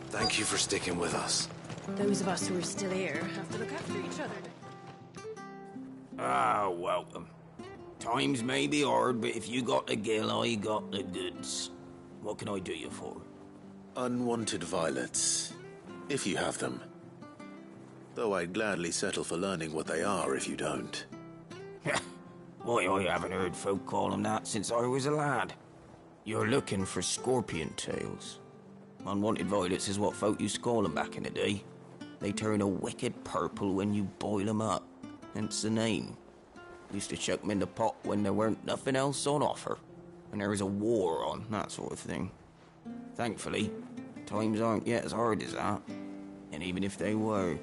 Thank you for sticking with us. Those of us who are still here have to look after each other. Ah, welcome. Times may be hard, but if you got the gill, I got the goods. What can I do you for? Unwanted violets, if you have them. Though I'd gladly settle for learning what they are if you don't. Why, I haven't heard folk call them that since I was a lad. You're looking for scorpion tails. Unwanted violets is what folk used to call them back in the day. They turn a wicked purple when you boil 'em up. Hence the name. Used to chuck 'em in the pot when there weren't nothing else on offer. When there was a war on, that sort of thing. Thankfully, times aren't yet as hard as that. And even if they were,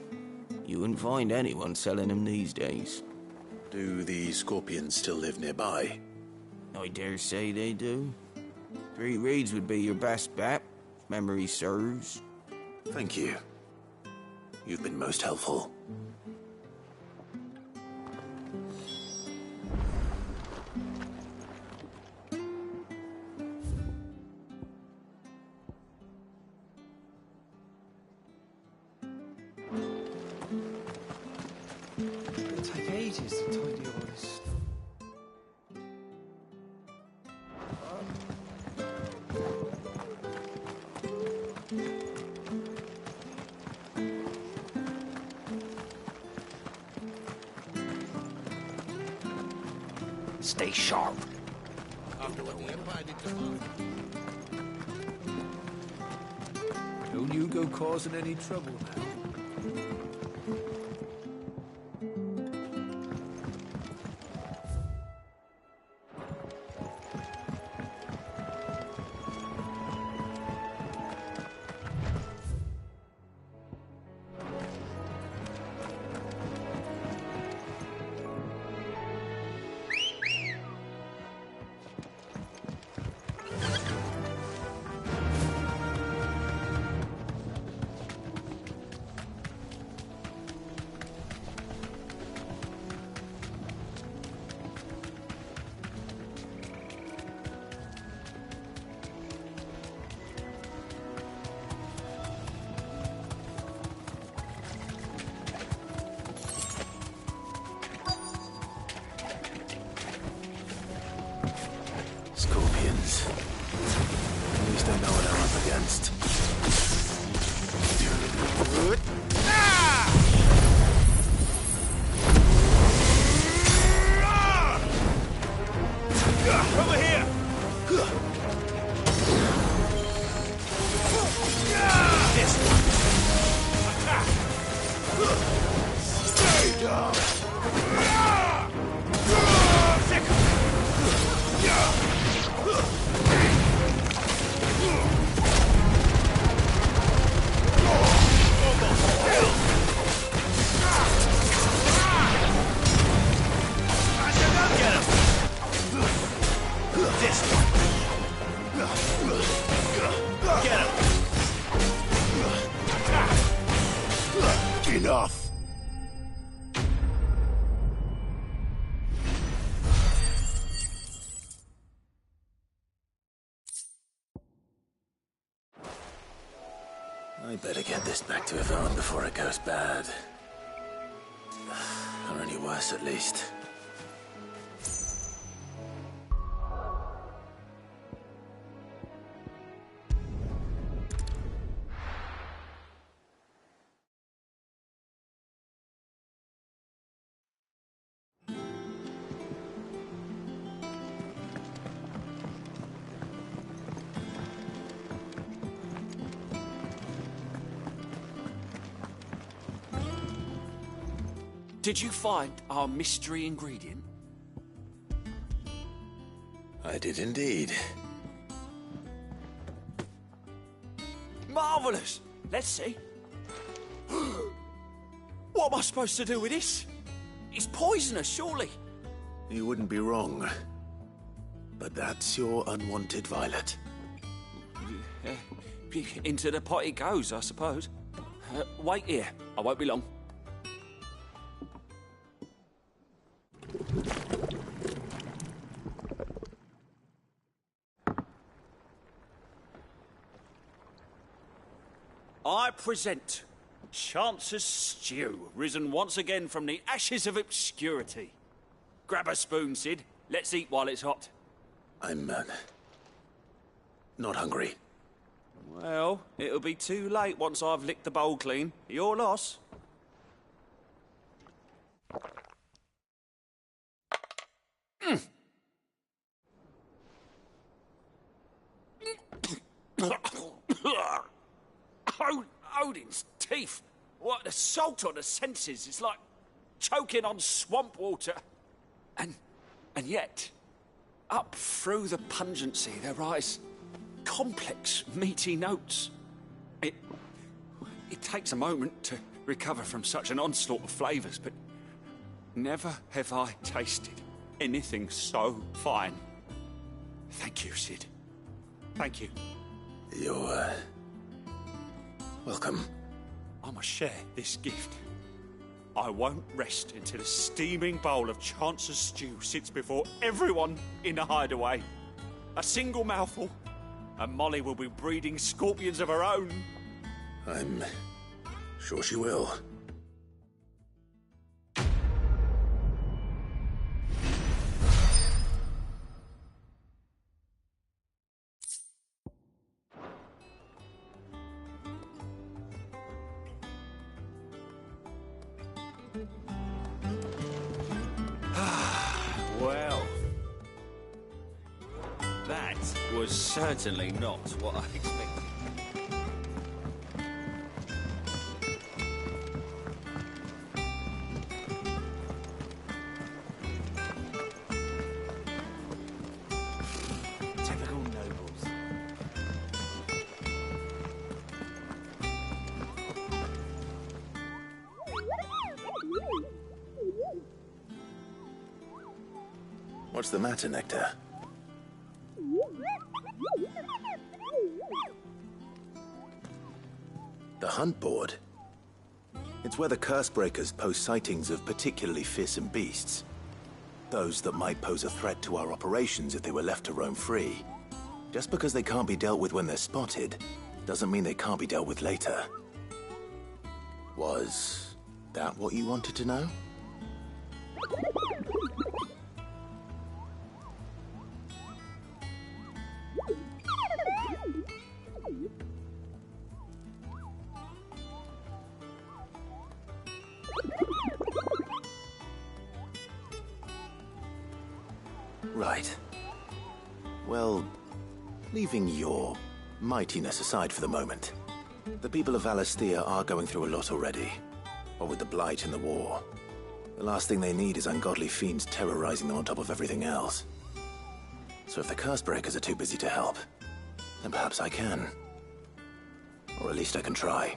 you wouldn't find anyone selling them these days. Do the scorpions still live nearby? I dare say they do. 3 reeds would be your best bet, if memory serves. Thank you. You've been most helpful. It'll take ages to tidy all this stuff. Stay sharp. After what the Empire did to Father. Don't you go causing any trouble now. Scorpions. At least I know what I'm up against. Over here! This one. Attack! Stay down! Second! Enough! I better get this back to Yvonne before it goes bad. Or any worse, at least. Did you find our mystery ingredient? I did indeed. Marvellous! Let's see. What am I supposed to do with this? It's poisonous, surely. You wouldn't be wrong. But that's your unwanted violet. Into the pot it goes, I suppose. Wait here. I won't be long. I present Chance's Stew, risen once again from the ashes of obscurity. Grab a spoon, Sid. Let's eat while it's hot. I'm, not hungry. Well, it'll be too late once I've licked the bowl clean. Your loss. Odin's teeth. What, assault on the senses? It's like choking on swamp water. And yet, up through the pungency, there rise complex, meaty notes. It takes a moment to recover from such an onslaught of flavours, but never have I tasted anything so fine. Thank you, Sid. Thank you. You're, welcome. I must share this gift. I won't rest until a steaming bowl of Chance's stew sits before everyone in the hideaway. A single mouthful, and Molly will be breeding scorpions of her own. I'm sure she will. Well, that was certainly not what I expected. Typical nobles. What's the matter, Nectar? The hunt board? It's where the Cursebreakers post sightings of particularly fearsome beasts. Those that might pose a threat to our operations if they were left to roam free. Just because they can't be dealt with when they're spotted, doesn't mean they can't be dealt with later. Was that what you wanted to know? Right. Well, leaving your mightiness aside for the moment, the people of Valisthea are going through a lot already. What with the Blight and the war. The last thing they need is ungodly fiends terrorizing them on top of everything else. So if the Cursebreakers are too busy to help, then perhaps I can. Or at least I can try.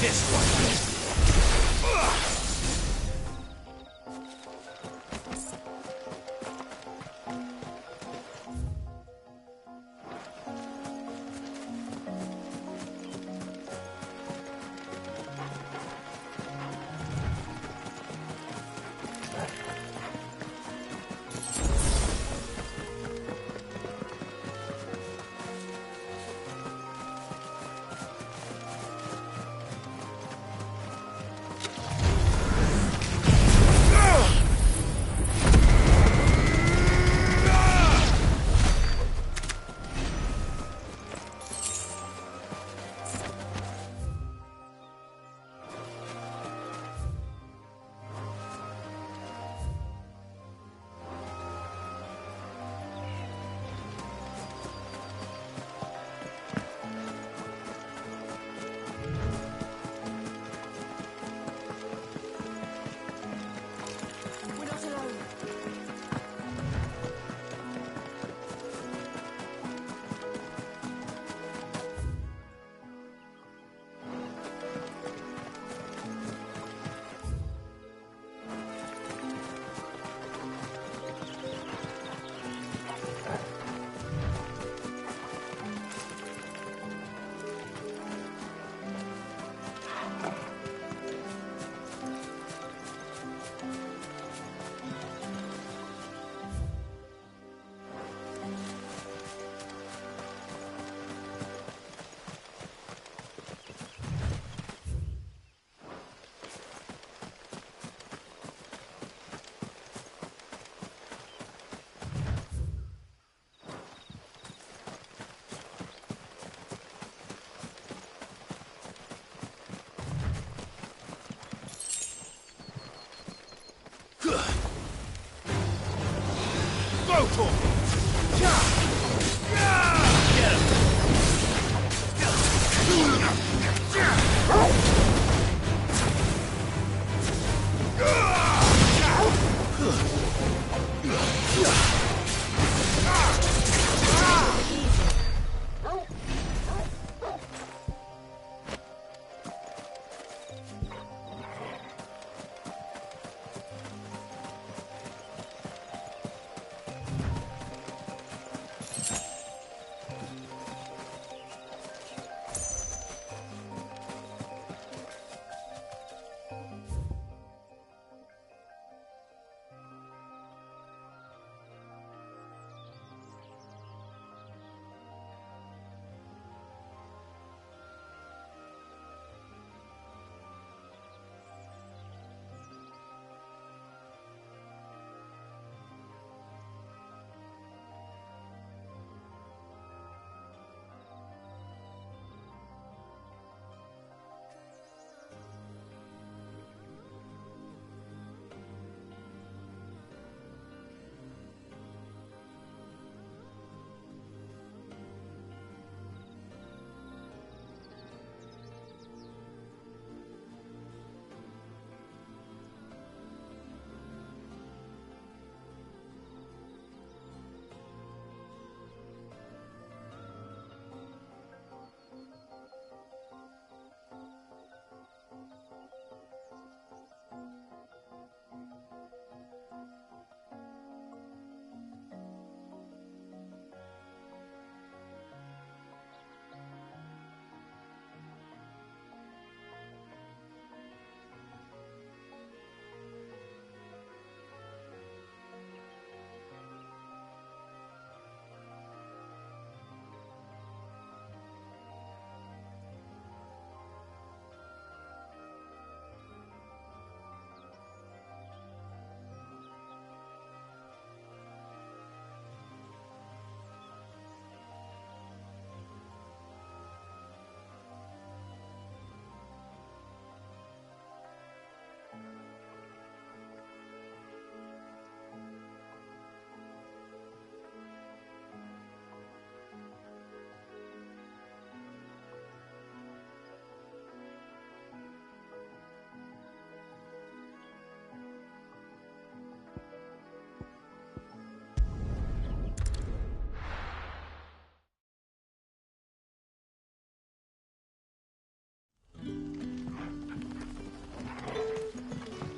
this one.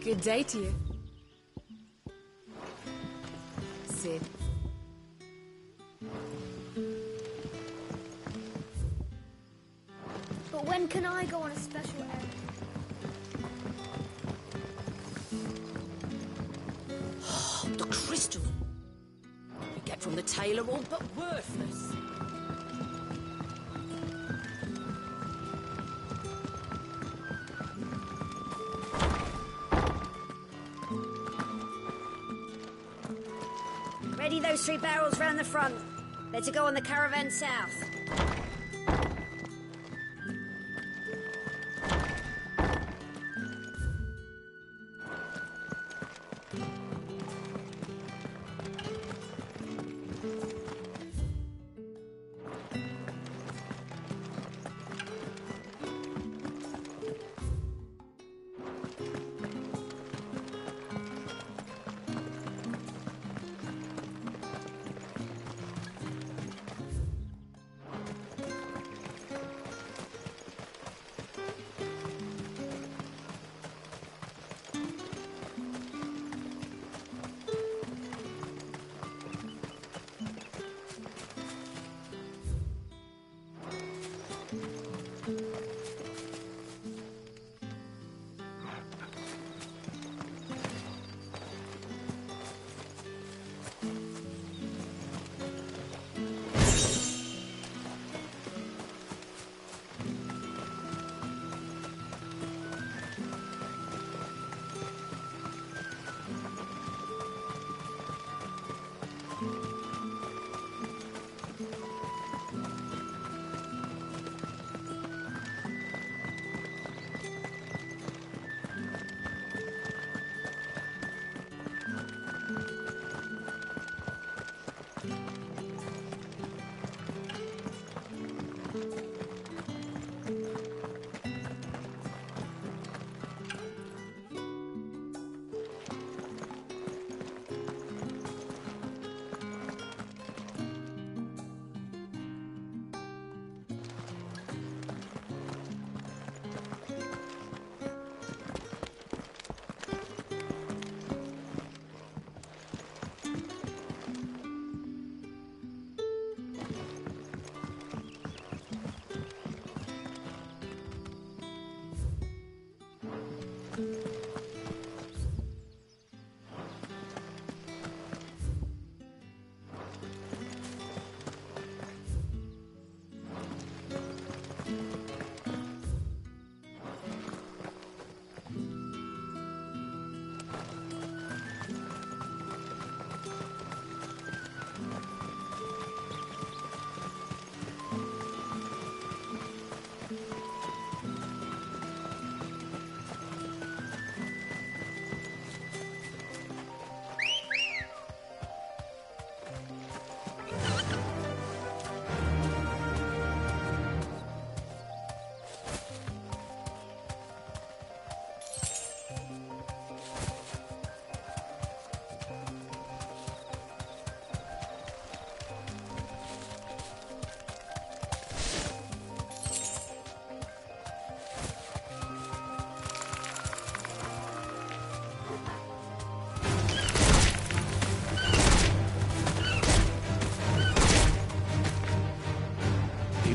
Good day to you. Sid. But when can I go on a special errand? The crystal you get from the tailor, all but worthless. Ready those 3 barrels round the front. They're to go on the caravan south.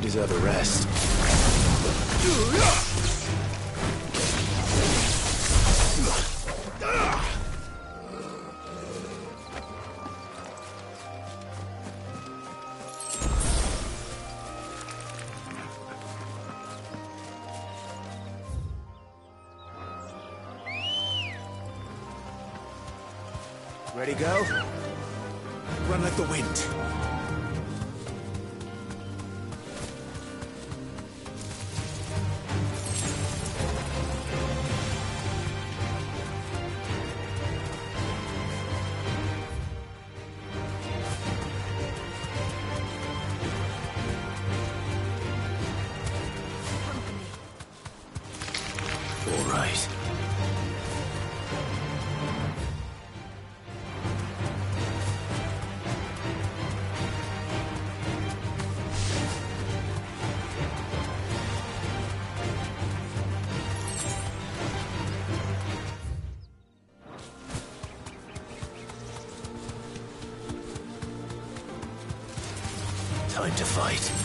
deserve a rest. Ready, go? Run like the wind. All right. Time to fight.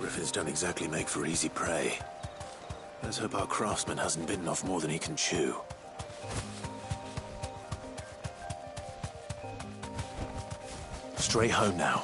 Griffins don't exactly make for easy prey. Let's hope our craftsman hasn't bitten off more than he can chew. Straight home now.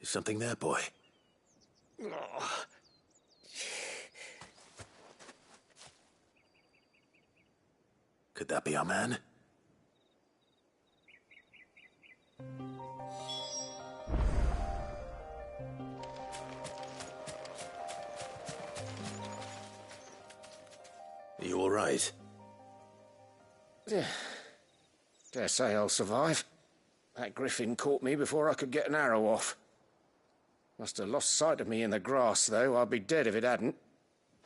Is something there, boy? Could that be our man? Are you all right? Dare say I'll survive. That griffin caught me before I could get an arrow off. Must have lost sight of me in the grass, though. I'd be dead if it hadn't.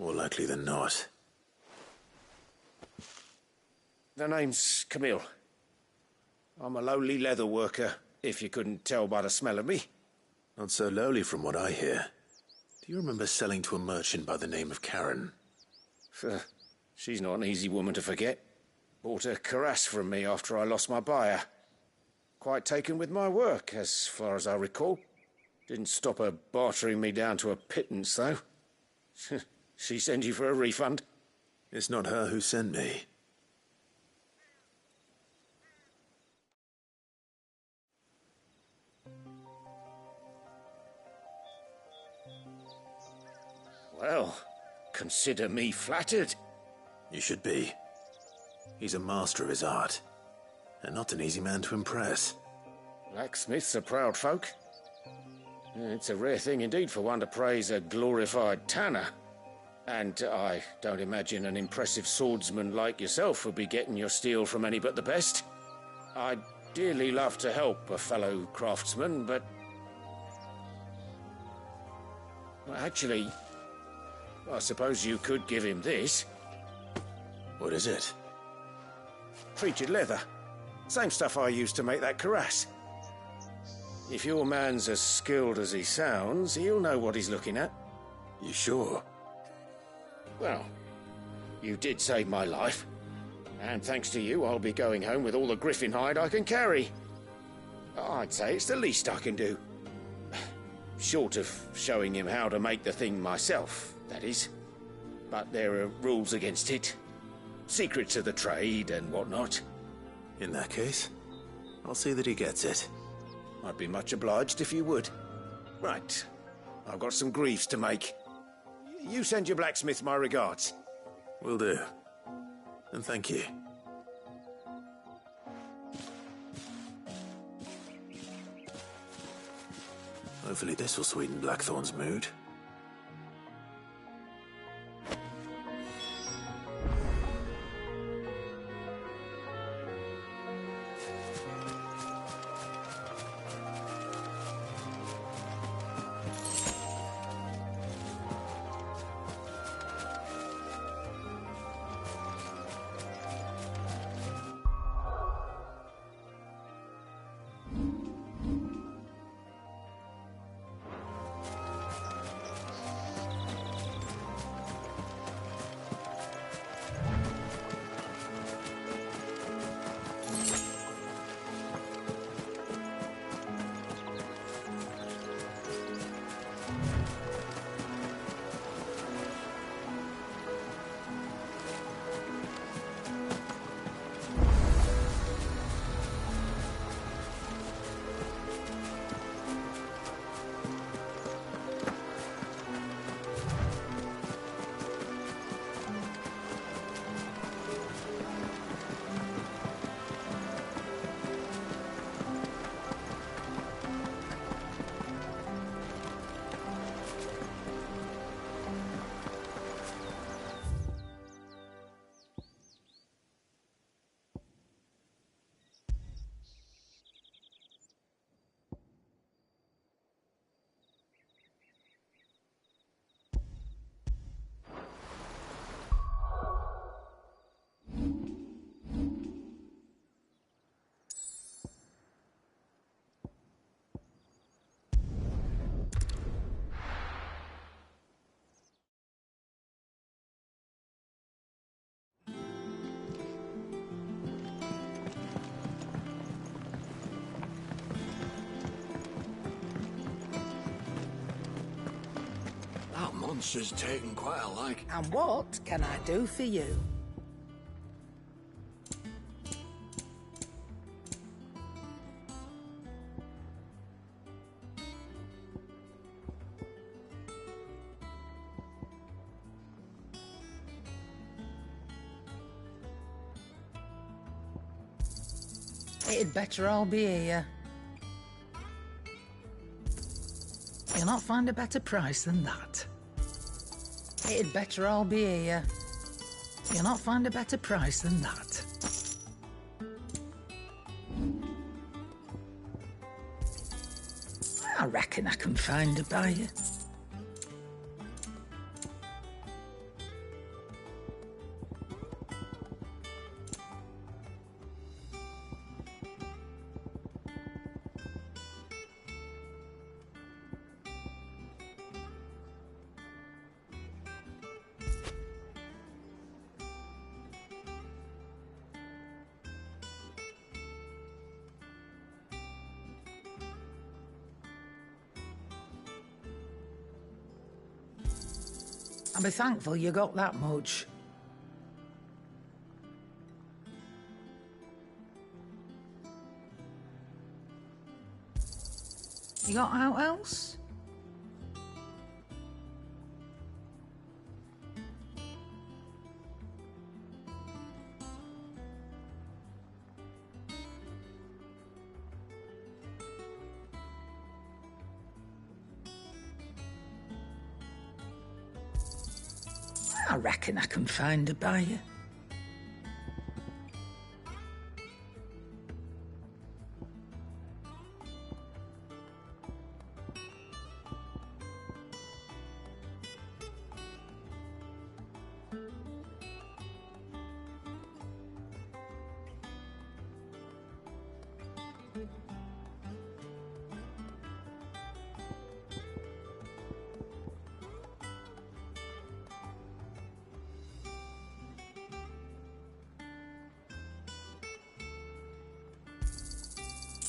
More likely than not. The name's Camille. I'm a lowly leather worker, if you couldn't tell by the smell of me. Not so lowly from what I hear. Do you remember selling to a merchant by the name of Karen? She's not an easy woman to forget. Bought a cuirass from me after I lost my buyer. Quite taken with my work, as far as I recall. Didn't stop her bartering me down to a pittance, though. She sends you for a refund? It's not her who sent me. Well, consider me flattered. You should be. He's a master of his art, and not an easy man to impress. Blacksmiths are proud folk. It's a rare thing indeed for one to praise a glorified tanner. And I don't imagine an impressive swordsman like yourself would be getting your steel from any but the best. I'd dearly love to help a fellow craftsman, but... well, actually, I suppose you could give him this. What is it? Treated leather. Same stuff I used to make that cuirass. If your man's as skilled as he sounds, he'll know what he's looking at. You sure? Well, you did save my life. And thanks to you, I'll be going home with all the griffin hide I can carry. I'd say it's the least I can do. Short of showing him how to make the thing myself, that is. But there are rules against it. Secrets of the trade and whatnot. In that case, I'll see that he gets it. I'd be much obliged if you would. Right. I've got some greaves to make. You send your blacksmith my regards. Will do. And thank you. Hopefully this will sweeten Blackthorn's mood. monster's taken quite a like. And what can I do for you? It'd better all be here. You'll not find a better price than that. It'd better all be here. You'll not find a better price than that. I reckon I can find a buyer. I'll be thankful you got that much. You got out else? I reckon I can find a buyer.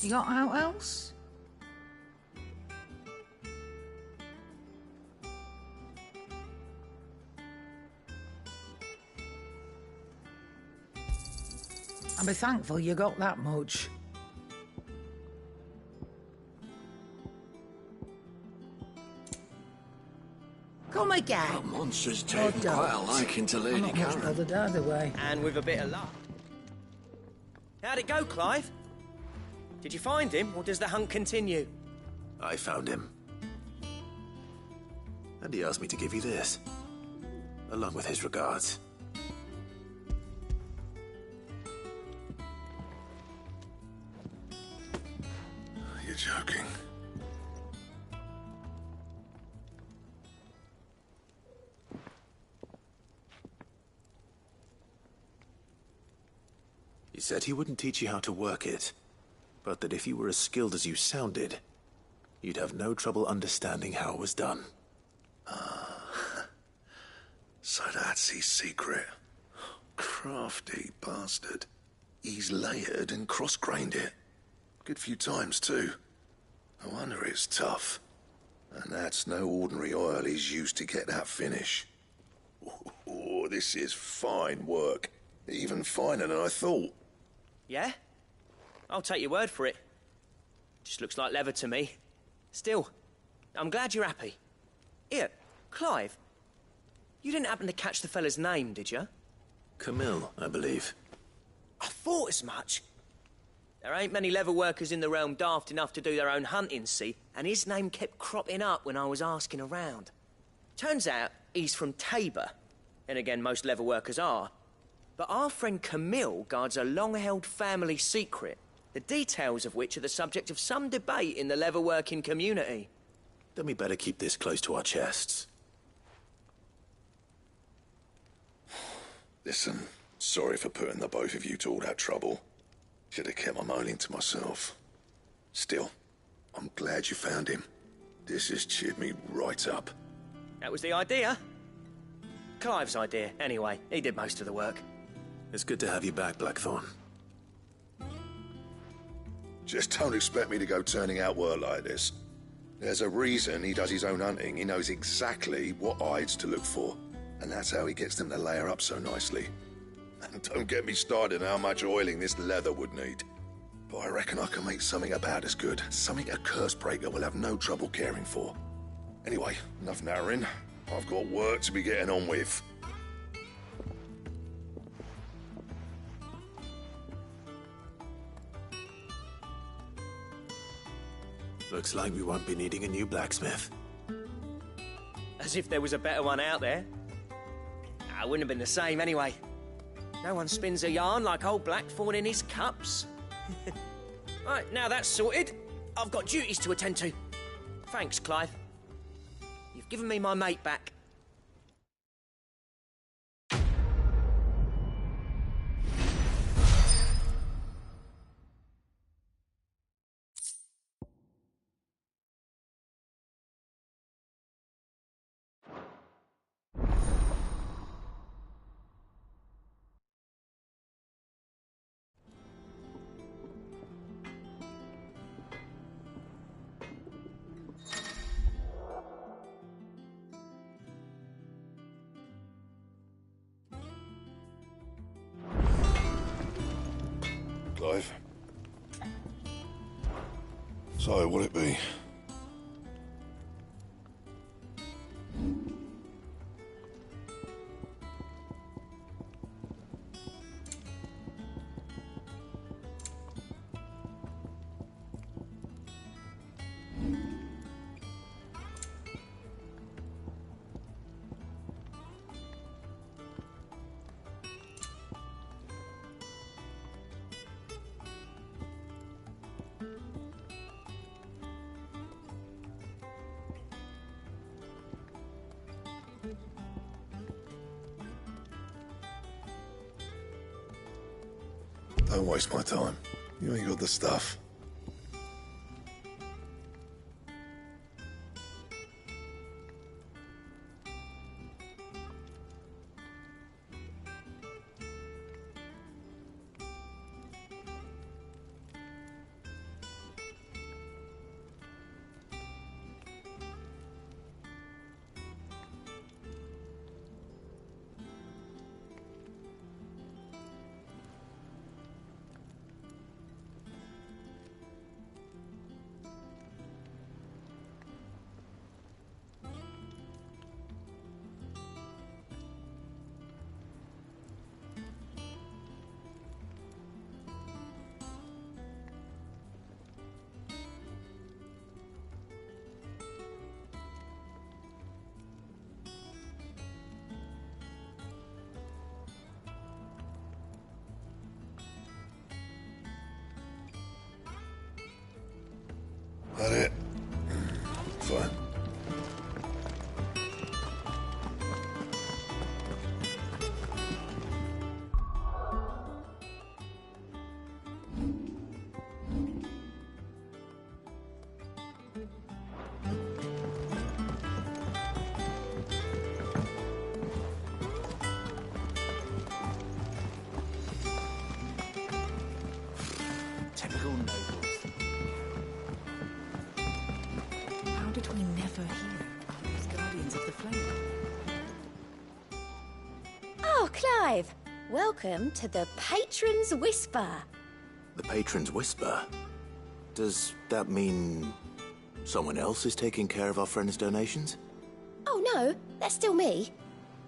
You got out else? I'll be thankful you got that much. Come again. That monster's taken quite a liking to Lady I'm not much Karen. bothered either way. And with a bit of luck. How'd it go, Clive? Did you find him, or does the hunt continue? I found him. And he asked me to give you this, along with his regards. You're joking. He said he wouldn't teach you how to work it, but that if you were as skilled as you sounded, you'd have no trouble understanding how it was done. So that's his secret. Crafty bastard. He's layered and cross-grained it. Good few times, too. No wonder it's tough. And that's no ordinary oil he's used to get that finish. Oh, this is fine work. Even finer than I thought. Yeah? I'll take your word for it. Just looks like leather to me. Still, I'm glad you're happy. Here, Clive, you didn't happen to catch the fella's name, did you? Camille, I believe. I thought as much. There ain't many leather workers in the realm daft enough to do their own hunting, see, and his name kept cropping up when I was asking around. Turns out he's from Tabor, and again, most leather workers are. But our friend Camille guards a long-held family secret, the details of which are the subject of some debate in the leather-working community. Then we better keep this close to our chests. Listen, sorry for putting the both of you to all that trouble. Should have kept my moaning to myself. Still, I'm glad you found him. This has cheered me right up. That was the idea. Clive's idea, anyway. He did most of the work. It's good to have you back, Blackthorn. Just don't expect me to go turning out work like this. There's a reason he does his own hunting. He knows exactly what hides to look for. And that's how he gets them to layer up so nicely. And don't get me started on how much oiling this leather would need. But I reckon I can make something about as good. Something a Cursebreaker will have no trouble caring for. Anyway, enough narrowing. I've got work to be getting on with. Looks like we won't be needing a new blacksmith. As if there was a better one out there. It wouldn't have been the same anyway. No one spins a yarn like old Blackthorn in his cups. Right, now that's sorted, I've got duties to attend to. Thanks, Clive. You've given me my mate back. Clive. So, what'll it be? Don't waste my time. You ain't got the stuff. That it? Fine. Typical nobles. How did we never hear of these Guardians of the Flame? Oh, Clive! Welcome to the Patron's Whisper. The Patron's Whisper? Does that mean someone else is taking care of our friend's donations? Oh no, that's still me.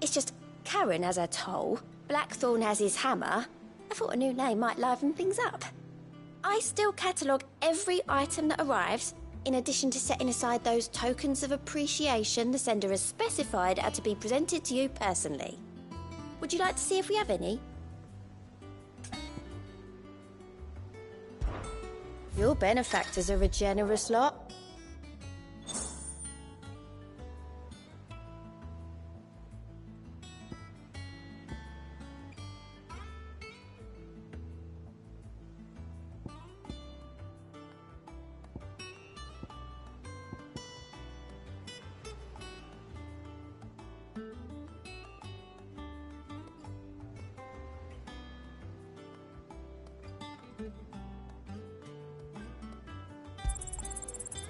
It's just Karen has her toll, Blackthorn has his hammer. I thought a new name might liven things up. I still catalogue every item that arrives, in addition to setting aside those tokens of appreciation the sender has specified are to be presented to you personally. Would you like to see if we have any? Your benefactors are a generous lot.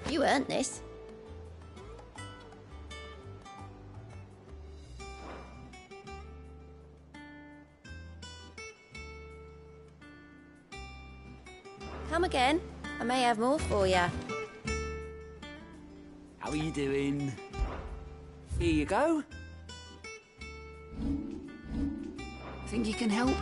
You earned this. Come again. I may have more for you. How are you doing? Here you go. Think you can help?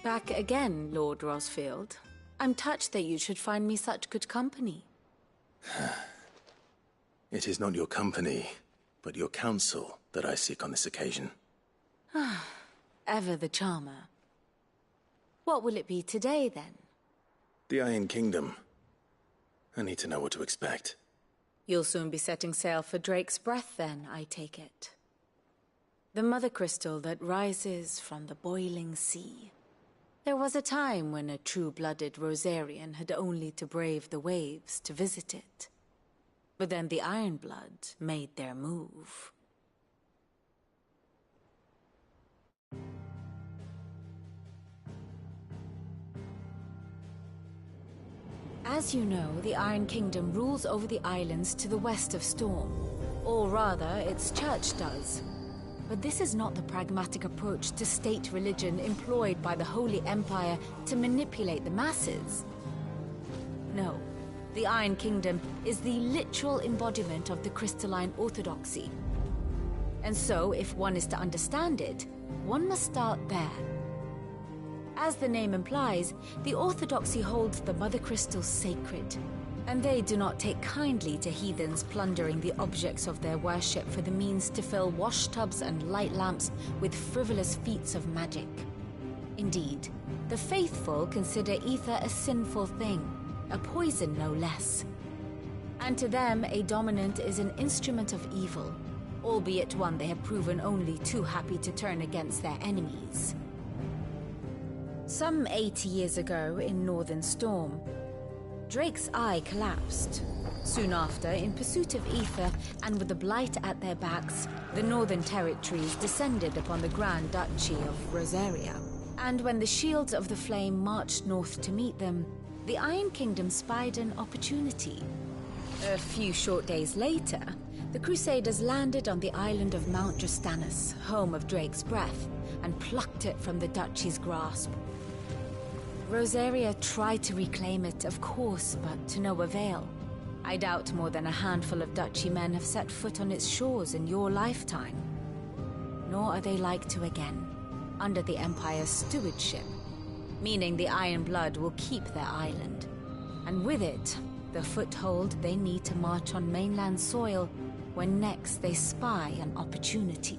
Back again, Lord Rosfield. I'm touched that you should find me such good company. It is not your company, but your counsel that I seek on this occasion. Ever the charmer. What will it be today, then? The Iron Kingdom. I need to know what to expect. You'll soon be setting sail for Drake's Breath, then, I take it. The mother crystal that rises from the boiling sea. There was a time when a true-blooded Rosarian had only to brave the waves to visit it. But then the Ironblood made their move. As you know, the Iron Kingdom rules over the islands to the west of Storm. Or rather, its church does. But this is not the pragmatic approach to state religion employed by the Holy Empire to manipulate the masses. No, the Iron Kingdom is the literal embodiment of the crystalline orthodoxy. And so, if one is to understand it, one must start there. As the name implies, the orthodoxy holds the Mother Crystal sacred, and they do not take kindly to heathens plundering the objects of their worship for the means to fill washtubs and light lamps with frivolous feats of magic. Indeed, the faithful consider ether a sinful thing, a poison no less. And to them, a dominant is an instrument of evil, albeit one they have proven only too happy to turn against their enemies. Some 80 years ago, in Northern Storm, Drake's eye collapsed. Soon after, in pursuit of ether and with the blight at their backs, the Northern Territories descended upon the Grand Duchy of Rosaria. And when the Shields of the Flame marched north to meet them, the Iron Kingdom spied an opportunity. A few short days later, The Crusaders landed on the island of Mount Justanus, home of Drake's Breath, and plucked it from the Duchy's grasp. Rosaria tried to reclaim it, of course, but to no avail. I doubt more than a handful of Duchy men have set foot on its shores in your lifetime. Nor are they like to again, under the Empire's stewardship, meaning the Iron Blood will keep their island. And with it, the foothold they need to march on mainland soil when next they spy an opportunity.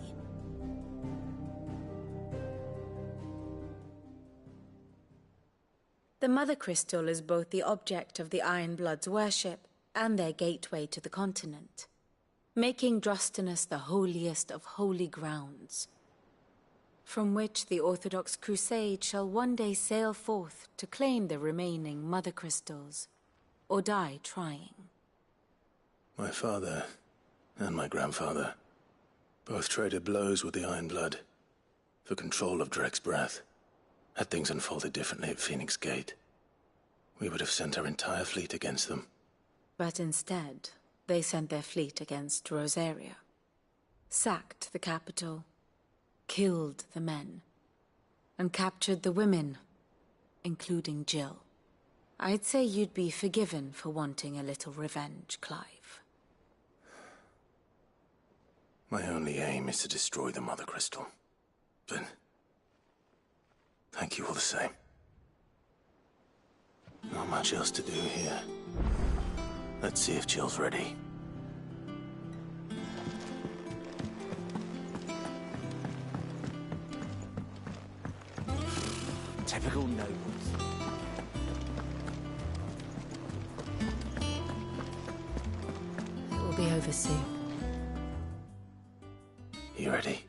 The Mother Crystal is both the object of the Iron Blood's worship and their gateway to the continent, making Drustinus the holiest of holy grounds, from which the Orthodox Crusade shall one day sail forth to claim the remaining Mother Crystals, or die trying. My father and my grandfather both traded blows with the Iron Blood for control of Drake's Breath. Had things unfolded differently at Phoenix Gate, we would have sent our entire fleet against them. But instead, they sent their fleet against Rosaria, sacked the capital, killed the men, and captured the women, including Jill. I'd say you'd be forgiven for wanting a little revenge, Clive. My only aim is to destroy the Mother Crystal. But thank you all the same. Not much else to do here. Let's see if Jill's ready. Typical nobles. It will be over soon. You ready?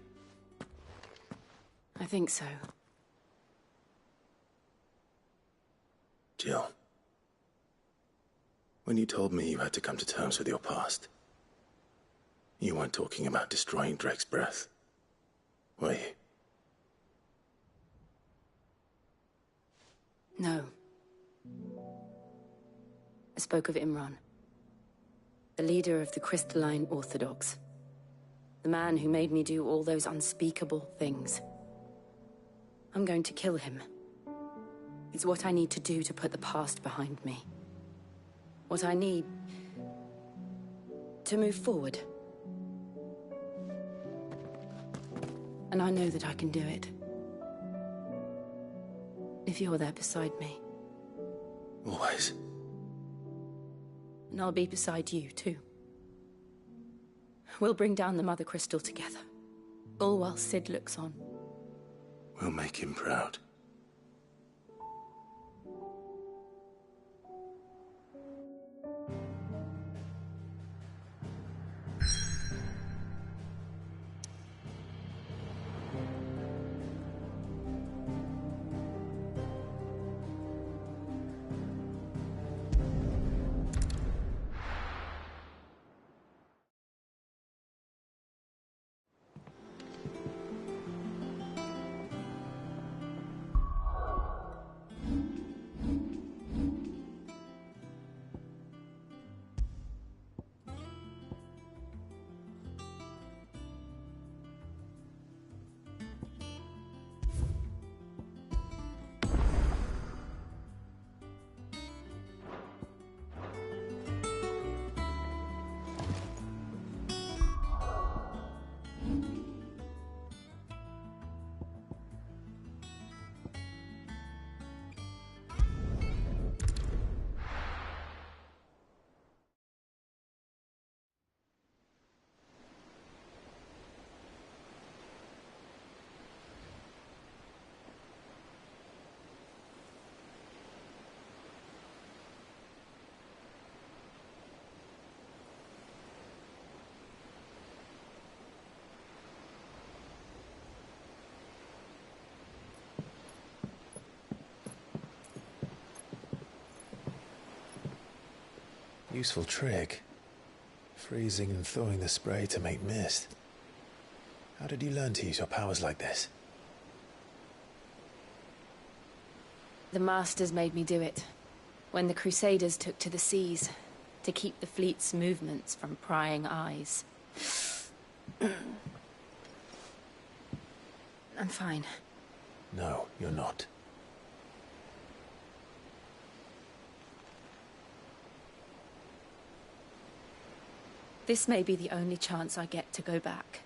I think so. Jill. When you told me you had to come to terms with your past, you weren't talking about destroying Drake's Breath, were you? No. I spoke of Imran, the leader of the Crystalline Orthodox. The man who made me do all those unspeakable things. I'm going to kill him. It's what I need to do to put the past behind me. What I need to move forward. And I know that I can do it. If you're there beside me. Always. And I'll be beside you, too. We'll bring down the Mother Crystal together. All while Sid looks on. We'll make him proud. Useful trick. Freezing and thawing the spray to make mist. How did you learn to use your powers like this? The Masters made me do it. When the Crusaders took to the seas, to keep the fleet's movements from prying eyes. I'm fine. No, you're not. This may be the only chance I get to go back.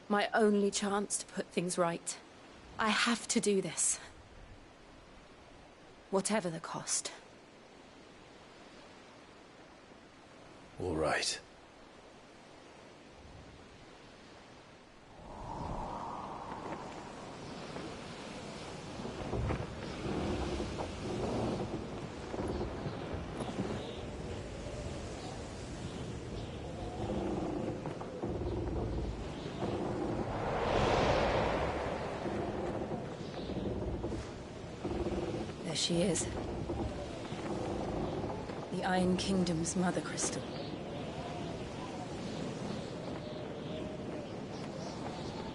My only chance to put things right. I have to do this. Whatever the cost. All right. There she is. The Iron Kingdom's Mother Crystal.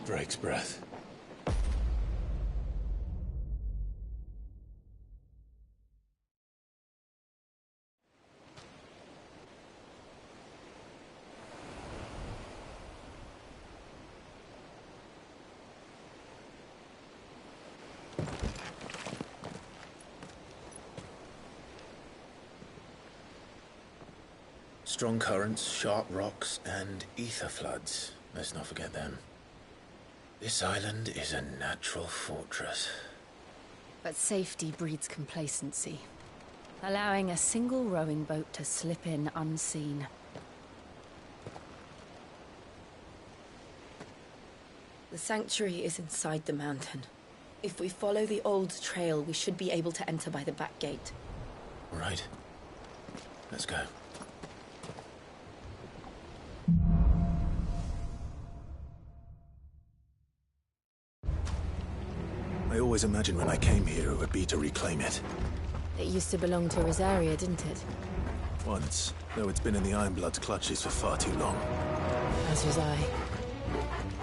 Drake's breath. Strong currents, sharp rocks, and ether floods. Let's not forget them. This island is a natural fortress. But safety breeds complacency. Allowing a single rowing boat to slip in unseen. The sanctuary is inside the mountain. If we follow the old trail, we should be able to enter by the back gate. All right. Let's go. I always imagined when I came here it would be to reclaim it. It used to belong to Rosaria, didn't it? Once, though it's been in the Ironblood's clutches for far too long. As was I.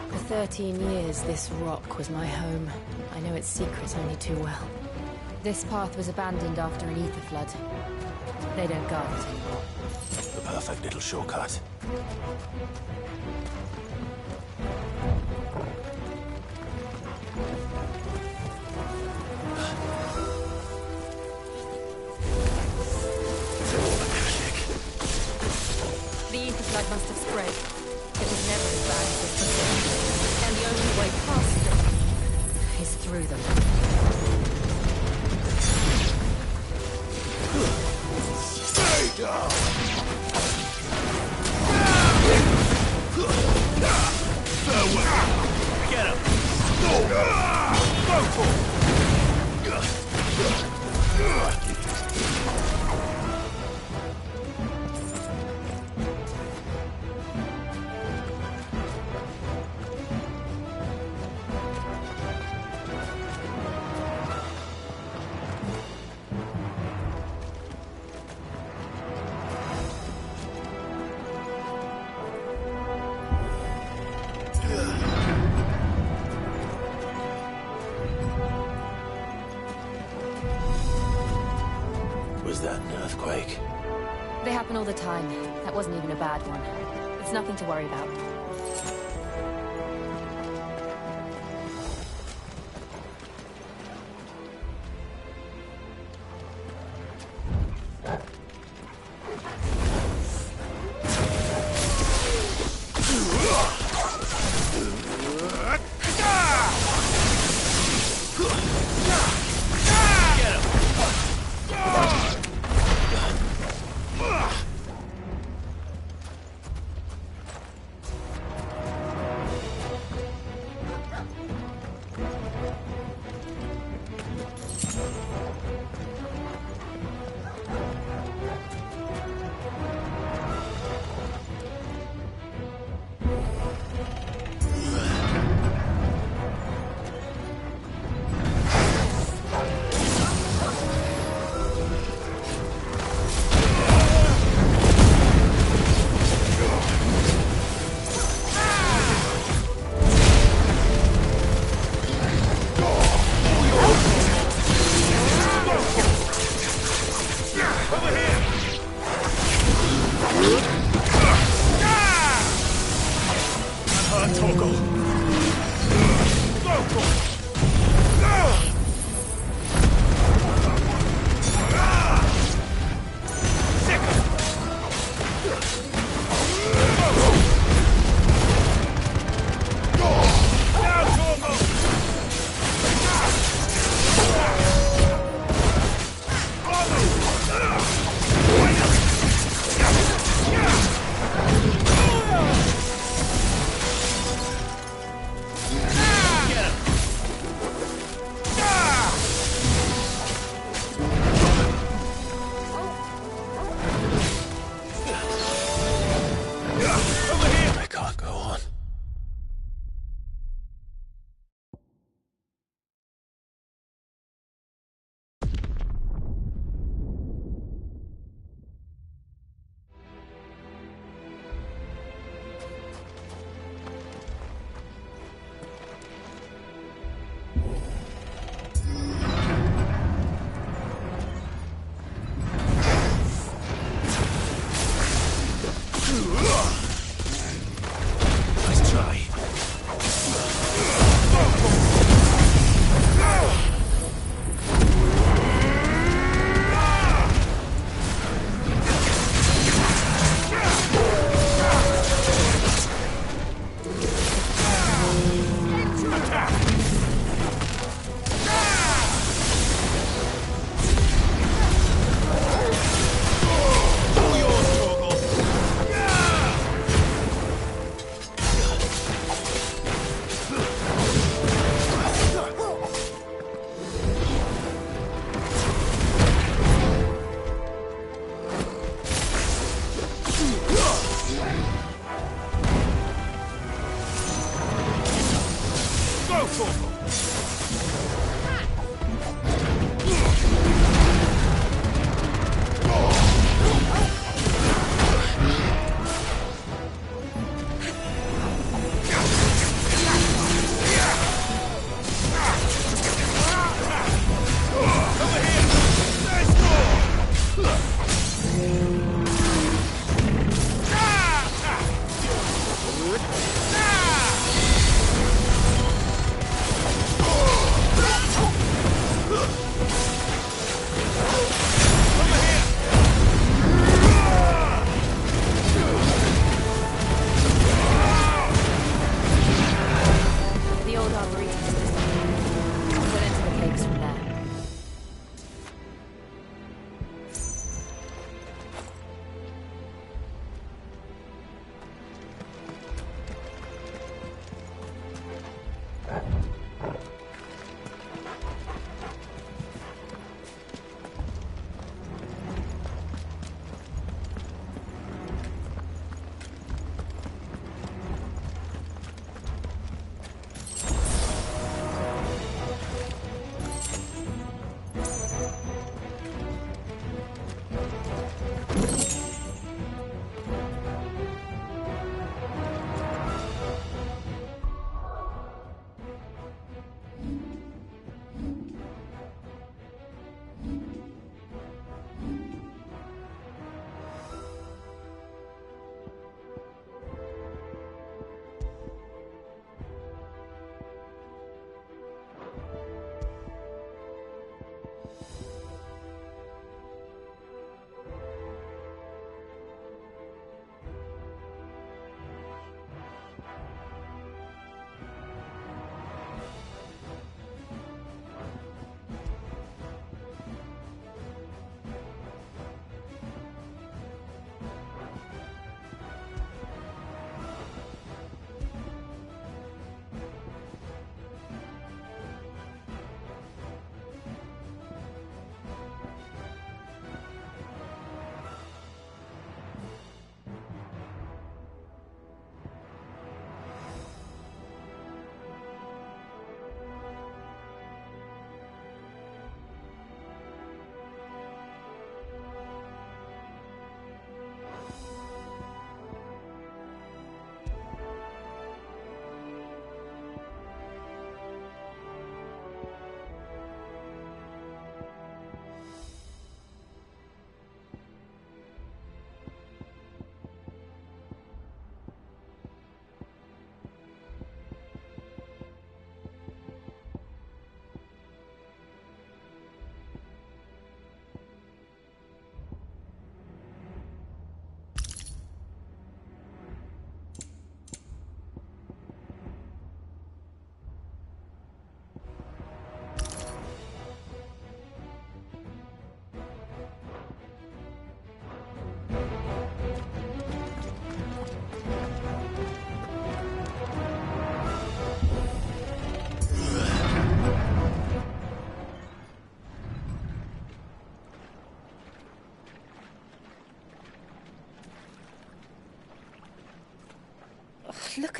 For 13 years, this rock was my home. I know its secrets only too well. This path was abandoned after an ether flood. They don't guard it anymore. The perfect little shortcut. The ether flood must have spread. It was never as bad as this before. And the only way past them is through them. Stay down! Farewell! Get him! Go for it! Was that an earthquake? They happen all the time. That wasn't even a bad one. It's nothing to worry about. Torgal! I can't go on. Nice try.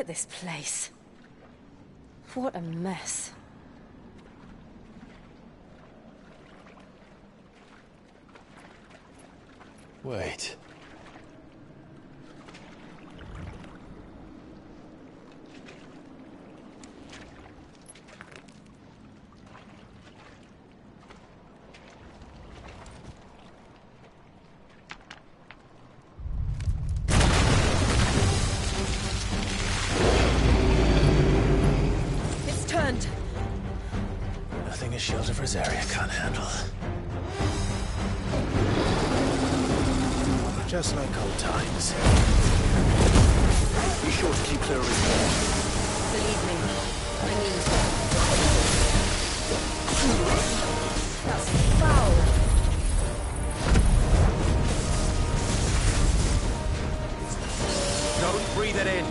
this place. What a mess. Wait. It's turned. Nothing a shield of Rosaria can't handle. Just like old times. Be sure to keep clear of his wall. Believe me, I mean it. That's foul. Don't breathe it in.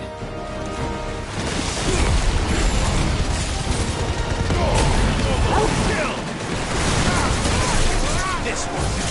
This one.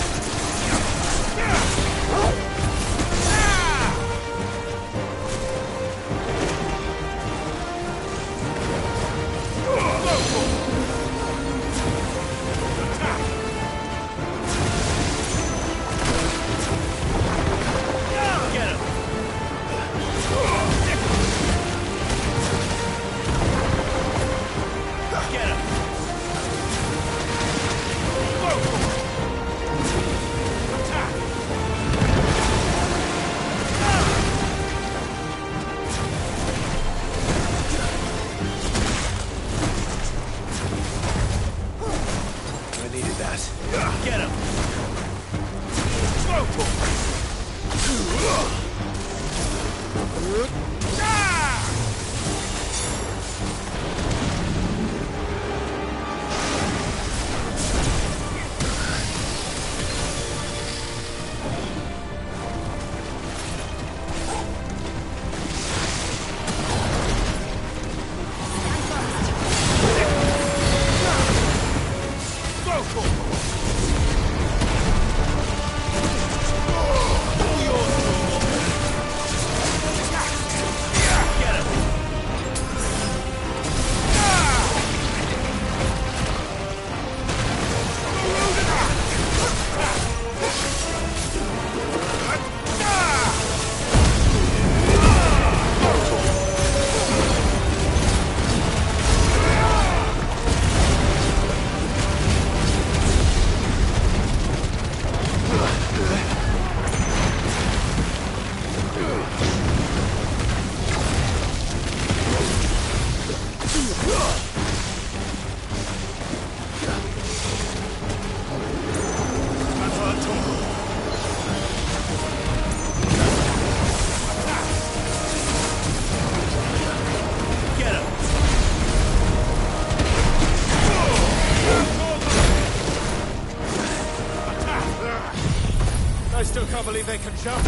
I still can't believe they can jump.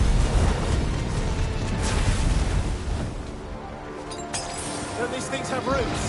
Don't these things have roots?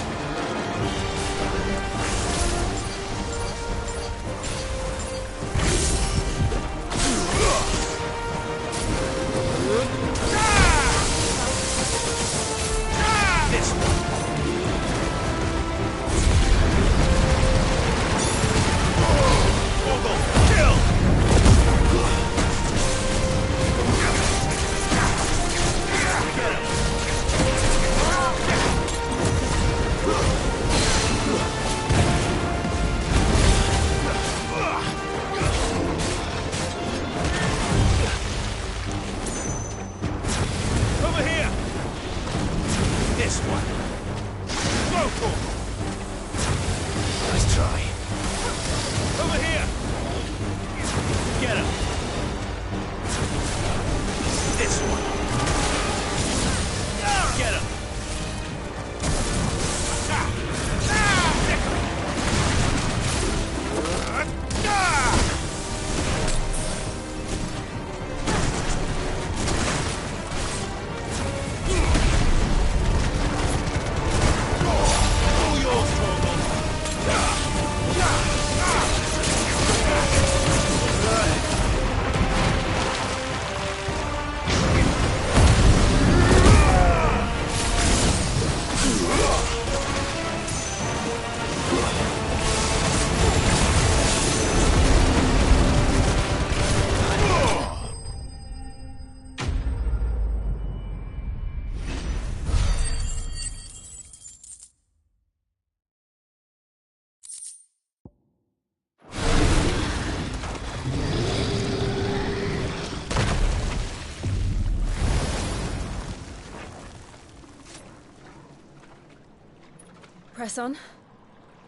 Press on.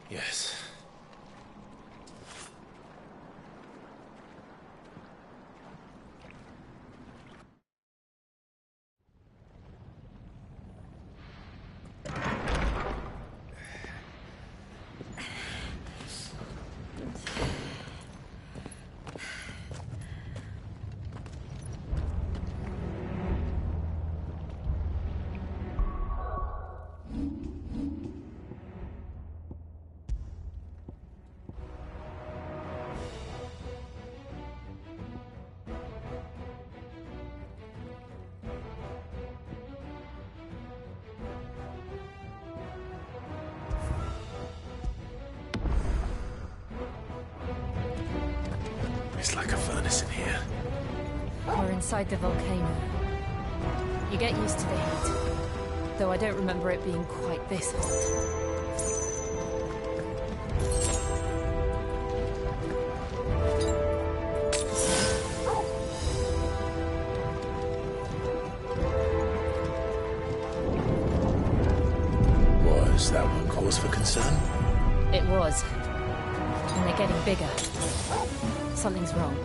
Yes. It's like a furnace in here. We're inside the volcano. You get used to the heat, though I don't remember it being quite this hot. Was that one cause for concern? It was. And they're getting bigger. Something's wrong.